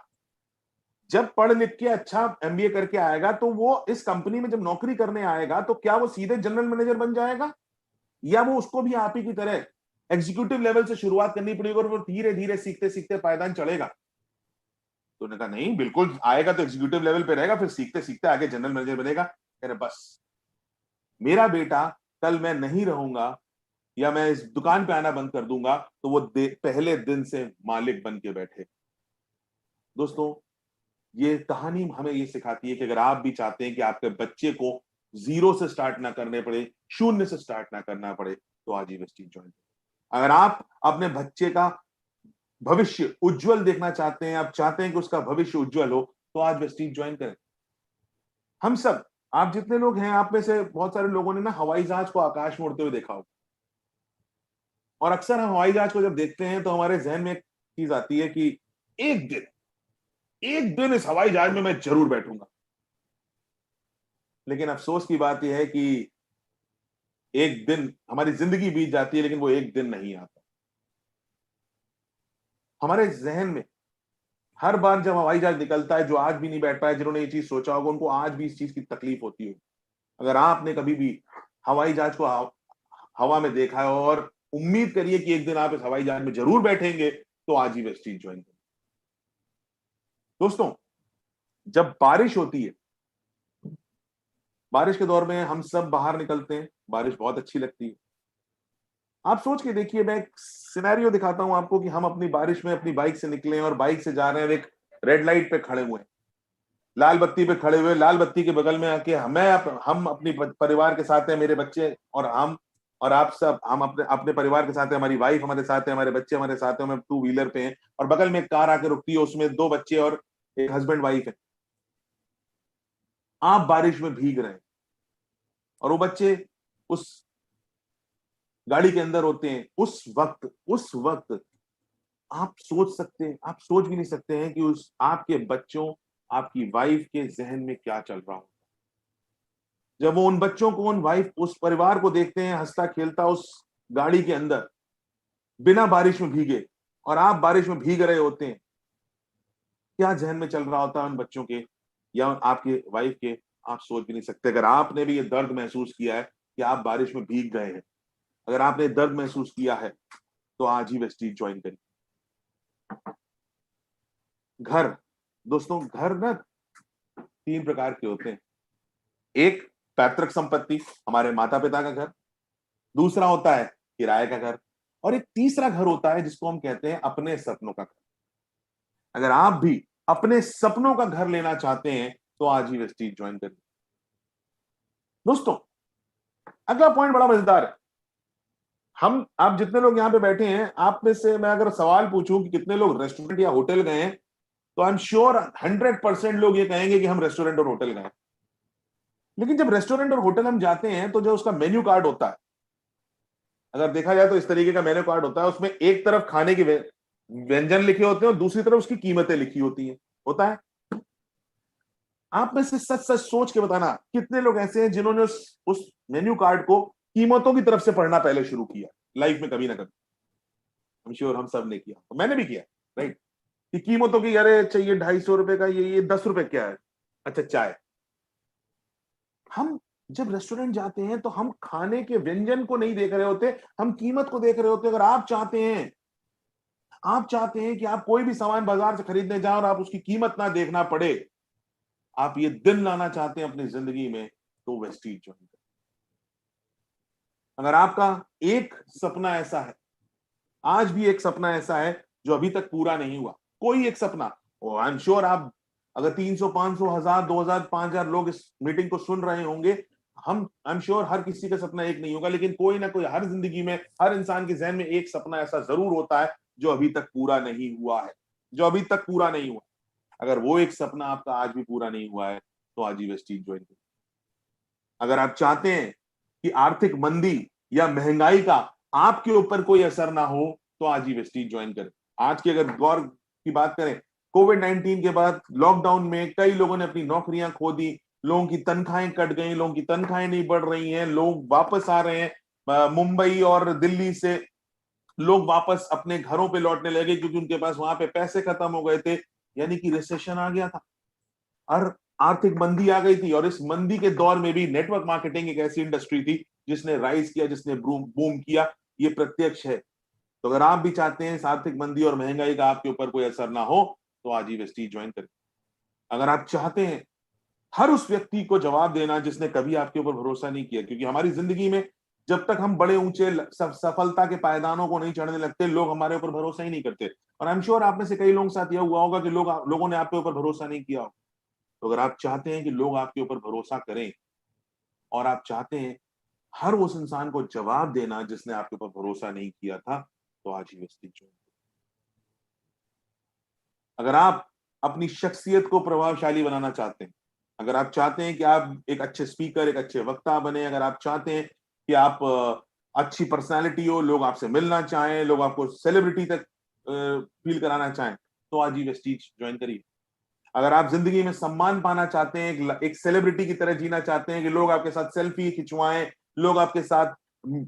जब पढ़ लिख के अच्छा एमबीए करके आएगा, तो वो इस कंपनी में जब नौकरी करने आएगा, तो क्या वो सीधे जनरल मैनेजर बन जाएगा, या वो उसको भी आप ही की तरह एग्जीक्यूटिव लेवल से शुरुआत करनी पड़ेगी और वो धीरे धीरे सीखते सीखते पायदान चढ़ेगा? तो उन्होंने कहा नहीं, बिल्कुल आएगा तो एग्जीक्यूटिव लेवल पे रहेगा, फिर सीखते सीखते आगे जनरल मैनेजर बनेगा। कह रहे बस, मेरा बेटा कल मैं नहीं रहूंगा या मैं इस दुकान पे आना बंद कर दूंगा, तो वो पहले दिन से मालिक बन के बैठे। दोस्तों, ये कहानी हमें ये सिखाती है कि अगर आप भी चाहते हैं कि आपके बच्चे को जीरो से स्टार्ट ना करने पड़े, शून्य से स्टार्ट ना करना पड़े, तो आज ही वेस्टीज ज्वाइन करें। अगर आप अपने बच्चे का भविष्य उज्जवल देखना चाहते हैं, आप चाहते हैं कि उसका भविष्य उज्जवल हो, तो आज वेस्टीज ज्वाइन करें। हम सब, आप जितने लोग हैं, आप में से बहुत सारे लोगों ने ना हवाई जहाज को आकाश में उड़ते हुए देखा होगा, और अक्सर हम हवाई जहाज को जब देखते हैं तो हमारे जहन में एक चीज आती है कि एक दिन, एक दिन इस हवाई जहाज में मैं जरूर बैठूंगा। लेकिन अफसोस की बात यह है कि एक दिन, हमारी जिंदगी बीत जाती है लेकिन वो एक दिन नहीं आता। हमारे जहन में हर बार जब हवाई जहाज निकलता है, जो आज भी नहीं बैठ पाए, जिन्होंने ये चीज सोचा होगा, उनको आज भी इस चीज की तकलीफ होती होगी। अगर आपने कभी भी हवाई जहाज को हवा में देखा है और उम्मीद करिए कि एक दिन आप इस हवाई जहाज में जरूर बैठेंगे, तो आज ही वेस्टीज ज्वाइन करें। दोस्तों, जब बारिश होती है, बारिश के दौर में हम सब बाहर निकलते हैं, बारिश बहुत अच्छी लगती है। आप सोच के देखिए, मैं एक सिनेरियो दिखाता हूं आपको कि हम अपनी बारिश में अपनी बाइक से निकले और बाइक से जा रहे हैं, एक रेड लाइट पे खड़े हुए हैं, लाल बत्ती पे खड़े हुए, लाल बत्ती के बगल में आके हम अपनी परिवार के साथ हैं, मेरे बच्चे और हम और आप सब, हम अपने अपने परिवार के साथ हैं, हमारी वाइफ हमारे साथ है, हमारे बच्चे हमारे साथ हैं, हम टू व्हीलर पे हैं, और बगल में एक कार आके रुकती है, उसमें दो बच्चे और एक हस्बैंड वाइफ है। आप बारिश में भीग रहे हैं और वो बच्चे उस गाड़ी के अंदर होते हैं। उस वक्त आप सोच सकते हैं, आप सोच भी नहीं सकते हैं कि उस आपके बच्चों, आपकी वाइफ के जहन में क्या चल रहा हो। जब वो उन बच्चों को, उन वाइफ, उस परिवार को देखते हैं हंसता खेलता उस गाड़ी के अंदर, बिना बारिश में भीगे, और आप बारिश में भीग रहे होते हैं, क्या जहन में चल रहा होता है उन बच्चों के या आपके वाइफ के, आप सोच भी नहीं सकते। अगर आपने भी ये दर्द महसूस किया है कि आप बारिश में भीग गए हैं, अगर आपने दर्द महसूस किया है, तो आज ही वेस्टीज ज्वाइन करिए। घर, दोस्तों, घर ना तीन प्रकार के होते हैं। एक, पैतृक संपत्ति, हमारे माता पिता का घर। दूसरा होता है किराए का घर, और एक तीसरा घर होता है जिसको हम कहते हैं अपने सपनों का घर। अगर आप भी अपने सपनों का घर लेना चाहते हैं, तो आज ही वेस्टीज ज्वाइन करिए। दोस्तों, अगला पॉइंट बड़ा मजेदार है। आप जितने लोग यहां पे बैठे हैं, आप में से मैं अगर सवाल पूछूं कि कितने लोग रेस्टोरेंट या होटल गए हैं, तो आई एम श्योर 100% लोग ये कहेंगे कि हम रेस्टोरेंट और होटल गए। लेकिन जब रेस्टोरेंट और होटल हम जाते हैं, तो जो उसका मेन्यू कार्ड होता है, अगर देखा जाए तो इस तरीके का मेन्यू कार्ड होता है। उसमें एक तरफ खाने के व्यंजन लिखे होते हैं और दूसरी तरफ उसकी कीमतें लिखी होती हैं, होता है। आप में से सच सच सोच के बताना, कितने लोग ऐसे हैं जिन्होंने उस मेन्यू कार्ड को कीमतों की तरफ से पढ़ना पहले शुरू किया लाइफ में, कभी ना कभी। आई एम श्योर हम सब ने किया, तो मैंने भी किया, राइट। कि कीमतों की, अरे चाहिए 250 रुपए का, ये 10 रुपए क्या है, अच्छा चाय। हम जब रेस्टोरेंट जाते हैं तो हम खाने के व्यंजन को नहीं देख रहे होते, हम कीमत को देख रहे होते। अगर आप चाहते हैं कि आप कोई भी सामान बाजार से खरीदने जाएं और आप उसकी कीमत ना देखना पड़े, आप ये दिन लाना चाहते हैं अपनी जिंदगी में, तो वेस्टीज ज्वाइन करें। अगर आपका एक सपना ऐसा है, आज भी एक सपना ऐसा है जो अभी तक पूरा नहीं हुआ, कोई एक सपना, आई एम श्योर आप, अगर 300, 500, 1000, 2000, 5000 लोग इस मीटिंग को सुन रहे होंगे, हम आई एम श्योर हर किसी का सपना एक नहीं होगा, लेकिन कोई ना कोई हर जिंदगी में, हर इंसान के जहन में एक सपना ऐसा जरूर होता है जो अभी तक पूरा नहीं हुआ है, जो अभी तक पूरा नहीं हुआ। अगर वो एक सपना आपका आज भी पूरा नहीं हुआ है, तो आज ही वेस्टीज ज्वाइन करें। अगर आप चाहते हैं कि आर्थिक मंदी या महंगाई का आपके ऊपर कोई असर ना हो, तो आज ही वेस्टीज ज्वाइन करें। आज की अगर दौर की बात करें, कोविड-19 के बाद लॉकडाउन में कई लोगों ने अपनी नौकरियां खो दी, लोगों की तनख्वाहें कट गई, लोगों की तनख्वाहें नहीं बढ़ रही हैं, लोग वापस आ रहे हैं, मुंबई और दिल्ली से लोग वापस अपने घरों पे लौटने लगे क्योंकि उनके पास वहां पे पैसे खत्म हो गए थे, यानी कि रिसेशन आ गया था और आर्थिक मंदी आ गई थी। और इस मंदी के दौर में भी नेटवर्क मार्केटिंग एक ऐसी इंडस्ट्री थी जिसने राइज किया, जिसने बूम किया, ये प्रत्यक्ष है। तो अगर आप भी चाहते हैं इस आर्थिक मंदी और महंगाई का आपके ऊपर कोई असर ना हो, तो आज ही वेस्टीज ज्वाइन करें। अगर आप चाहते हैं हर उस व्यक्ति को जवाब देना जिसने कभी आपके ऊपर भरोसा नहीं किया, क्योंकि हमारी जिंदगी में जब तक हम बड़े ऊंचे सफलता के पायदानों को नहीं चढ़ने लगते, लोग हमारे ऊपर भरोसा ही नहीं करते। और आई एम श्योर आप में से कई लोगों के साथ यह हुआ होगा कि लोगों ने आपके ऊपर भरोसा नहीं किया हो। तो अगर आप चाहते हैं कि लोग आपके ऊपर भरोसा करें, और आप चाहते हैं हर उस इंसान को जवाब देना जिसने आपके ऊपर भरोसा नहीं किया था, तो आज ही वेस्टीज ज्वाइन करें। अगर आप अपनी शख्सियत को प्रभावशाली बनाना चाहते हैं, अगर आप चाहते हैं कि आप एक अच्छे स्पीकर, एक अच्छे वक्ता बने, अगर आप चाहते हैं कि आप अच्छी पर्सनालिटी हो, लोग आपसे मिलना चाहें, लोग आपको सेलिब्रिटी तक फील कराना चाहें, तो आज ही वेस्टीज ज्वाइन करिए। अगर आप जिंदगी में सम्मान पाना चाहते हैं, एक सेलिब्रिटी की तरह जीना चाहते हैं कि लोग आपके साथ सेल्फी खिंचवाएं, लोग आपके साथ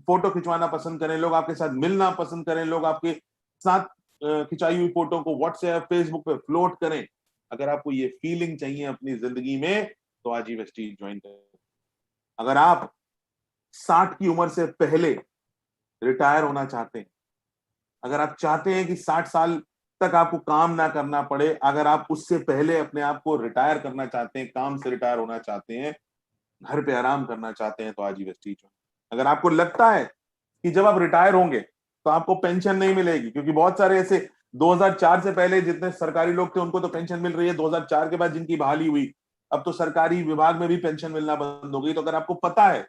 फोटो खिंचवाना पसंद करें, लोग आपके साथ मिलना पसंद करें, लोग आपके साथ खिंचाई हुई फोटो को व्हाट्सएप, फेसबुक पे फ्लोट करें, अगर आपको ये फीलिंग चाहिए अपनी जिंदगी में, तो आज ही वेस्टीज ज्वाइन करें। अगर आप 60 की उम्र से पहले रिटायर होना चाहते हैं, अगर आप चाहते हैं कि 60 साल तक आपको काम ना करना पड़े, अगर आप उससे पहले अपने आप को रिटायर करना चाहते हैं, काम से रिटायर होना चाहते हैं, घर पे आराम करना चाहते हैं, तो आज ही वेस्टीज ज्वाइन। अगर आपको लगता है कि जब आप रिटायर होंगे तो आपको पेंशन नहीं मिलेगी, क्योंकि बहुत सारे ऐसे 2004 से पहले जितने सरकारी लोग थे उनको तो पेंशन मिल रही है, 2004 के बाद जिनकी बहाली हुई, अब तो सरकारी विभाग में भी पेंशन मिलना बंद हो गई। तो अगर आपको पता है,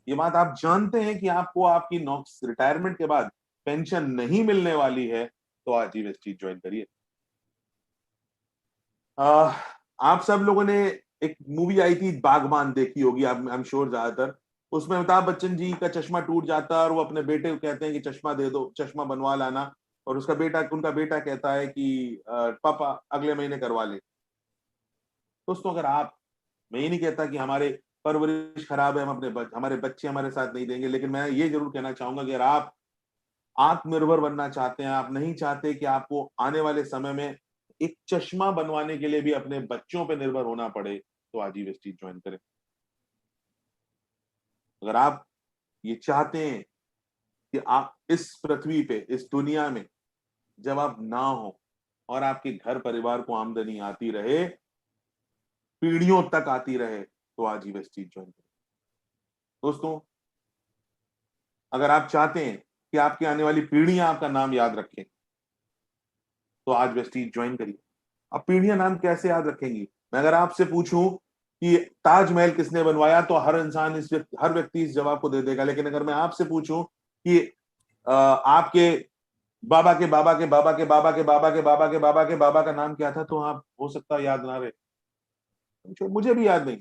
ये बात आप जानते हैं कि आपको आपकी रिटायरमेंट के बाद पेंशन नहीं मिलने वाली है, तो आज ही वेस्टीज ज्वाइन करिए। आप सब लोगों ने एक मूवी आई थी बागबान, देखी होगी आप, आई एम श्योर ज्यादातर। उसमें अमिताभ बच्चन जी का चश्मा टूट जाता है और वो अपने बेटे को कहते हैं कि चश्मा दे दो, चश्मा बनवा लाना, और उनका बेटा कहता है कि पापा अगले महीने करवा ले। दोस्तों, अगर आप, मैं ये नहीं कहता कि हमारे परवरिश खराब है, हमारे बच्चे हमारे साथ नहीं देंगे, लेकिन मैं ये जरूर कहना चाहूंगा कि अगर आप आत्मनिर्भर बनना चाहते हैं, आप नहीं चाहते कि आपको आने वाले समय में एक चश्मा बनवाने के लिए भी अपने बच्चों पे निर्भर होना पड़े, तो आज ही वेस्टीज ज्वाइन करें। अगर आप ये चाहते हैं कि आप इस पृथ्वी पे, इस दुनिया में जब आप ना हो और आपके घर परिवार को आमदनी आती रहे, पीढ़ियों तक आती रहे, तो आज ही वेस्टीज ज्वाइन करें। दोस्तों, अगर आप चाहते हैं कि आपकी आने वाली पीढ़ियां आपका नाम याद रखें, तो आज वेस्टीज ज्वाइन करिए। अब पीढ़ियां नाम कैसे याद रखेंगी? मैं अगर आपसे पूछूं कि ताजमहल किसने बनवाया, तो हर व्यक्ति इस जवाब को दे देगा। लेकिन अगर मैं आपसे पूछूं कि आपके बाबा के बाबा के बाबा के बाबा के बाबा के बाबा के बाबा के बाबा का नाम क्या था, तो आप हो सकता है याद ना रहे। मुझे भी याद नहीं।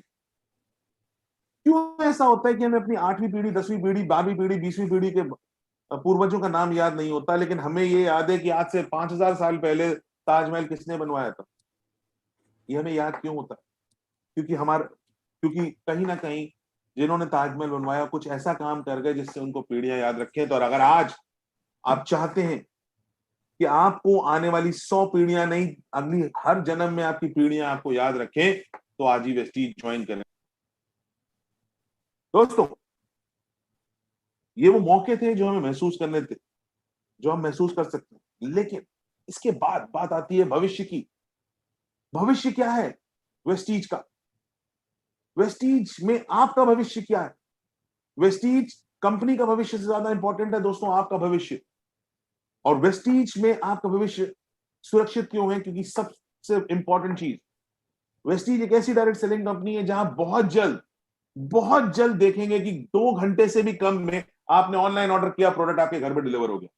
क्यों ऐसा होता है कि हमें अपनी 8वीं पीढ़ी, 10वीं पीढ़ी, 12वीं पीढ़ी, 20वीं पीढ़ी के पूर्वजों का नाम याद नहीं होता, लेकिन हमें ये याद है कि आज से 5000 साल पहले ताजमहल किसने बनवाया था? ये हमें याद क्यों होता है? क्योंकि कहीं ना कहीं जिन्होंने ताजमहल बनवाया कुछ ऐसा काम कर गए जिससे उनको पीढ़ियां याद रखें। तो अगर आज आप चाहते हैं कि आपको आने वाली 100 पीढ़ियां नहीं, अगली हर जन्म में आपकी पीढ़ियां आपको याद रखें, तो आज ही वेस्टीज ज्वाइन करें। दोस्तों, ये वो मौके थे जो हमें महसूस करने थे, जो हम महसूस कर सकते हैं। लेकिन इसके बाद बात आती है भविष्य की। भविष्य क्या है वेस्टीज का? वेस्टीज में आपका भविष्य क्या है? वेस्टीज कंपनी का भविष्य से ज्यादा इंपॉर्टेंट है दोस्तों आपका भविष्य। और वेस्टीज में आपका भविष्य सुरक्षित क्यों है? क्योंकि सबसे इंपॉर्टेंट चीज, वेस्टीज एक ऐसी डायरेक्ट सेलिंग कंपनी है जहां बहुत जल्द देखेंगे कि 2 घंटे से भी कम में आपने ऑनलाइन ऑर्डर किया, प्रोडक्ट आपके घर पे डिलीवर हो गया।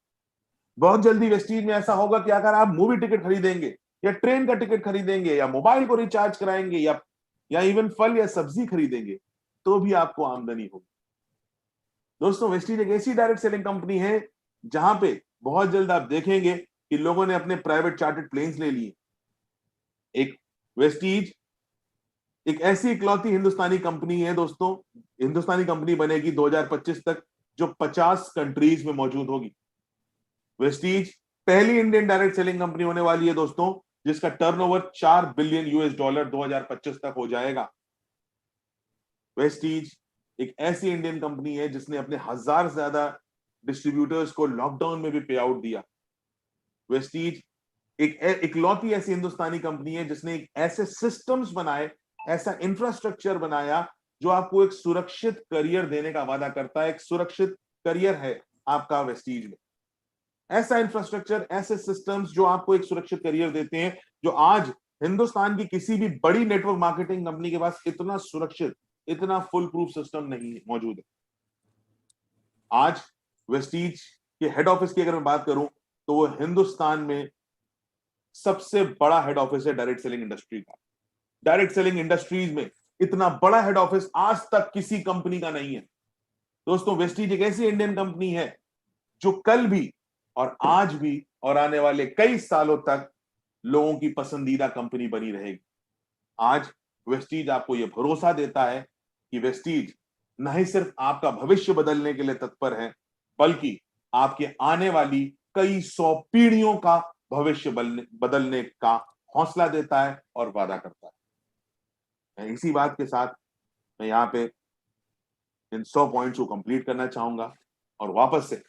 बहुत जल्दी वेस्टीज में ऐसा होगा कि अगर आप मूवी टिकट खरीदेंगे या ट्रेन का टिकट खरीदेंगे या मोबाइल को रिचार्ज कराएंगे या इवन फल या सब्जी खरीदेंगे, तो भी आपको आमदनी होगी। दोस्तों, वेस्टीज एक ऐसी डायरेक्ट सेलिंग कंपनी है जहां पे बहुत जल्द आप देखेंगे कि लोगों ने अपने प्राइवेट चार्टर्ड प्लेन्स ले लिए। एक वेस्टीज एक ऐसी इकलौती हिंदुस्तानी कंपनी है दोस्तों, हिंदुस्तानी कंपनी बनेगी 2025 तक जो 50 कंट्रीज में मौजूद होगी। वेस्टीज पहली इंडियन डायरेक्ट सेलिंग कंपनी होने वाली है दोस्तों, जिसका टर्नओवर $4 बिलियन 2025 तक हो जाएगा। वेस्टीज एक ऐसी इंडियन कंपनी है जिसने अपने 1000 से ज्यादा डिस्ट्रीब्यूटर्स को लॉकडाउन में भी पे आउट दिया। वेस्टीज एक इकलौती ऐसी हिंदुस्तानी कंपनी है जिसने एक ऐसे सिस्टम्स बनाए, ऐसा इंफ्रास्ट्रक्चर बनाया जो आपको एक सुरक्षित करियर देने का वादा करता है। एक सुरक्षित करियर है आपका वेस्टीज में। ऐसा इंफ्रास्ट्रक्चर, ऐसे सिस्टम्स जो आपको एक सुरक्षित करियर देते हैं, जो आज हिंदुस्तान की किसी भी बड़ी नेटवर्क मार्केटिंग कंपनी के पास इतना सुरक्षित, इतना फुल प्रूफ सिस्टम नहीं मौजूद है। आज वेस्टीज के हेड ऑफिस की अगर मैं बात करूं तो वो हिंदुस्तान में सबसे बड़ा हेड ऑफिस है डायरेक्ट सेलिंग इंडस्ट्री का। डायरेक्ट सेलिंग इंडस्ट्रीज में इतना बड़ा हेड ऑफिस आज तक किसी कंपनी का नहीं है। दोस्तों, वेस्टीज एक ऐसी इंडियन कंपनी है जो कल भी और आज भी और आने वाले कई सालों तक लोगों की पसंदीदा कंपनी बनी रहेगी। आज वेस्टीज आपको यह भरोसा देता है कि वेस्टीज न ही सिर्फ आपका भविष्य बदलने के लिए तत्पर है, बल्कि आपके आने वाली कई 100 पीढ़ियों का भविष्य बदलने का हौसला देता है और वादा करता है। मैं इसी बात के साथ मैं यहां पे इन 100 पॉइंट्स को कंप्लीट करना चाहूंगा और वापस से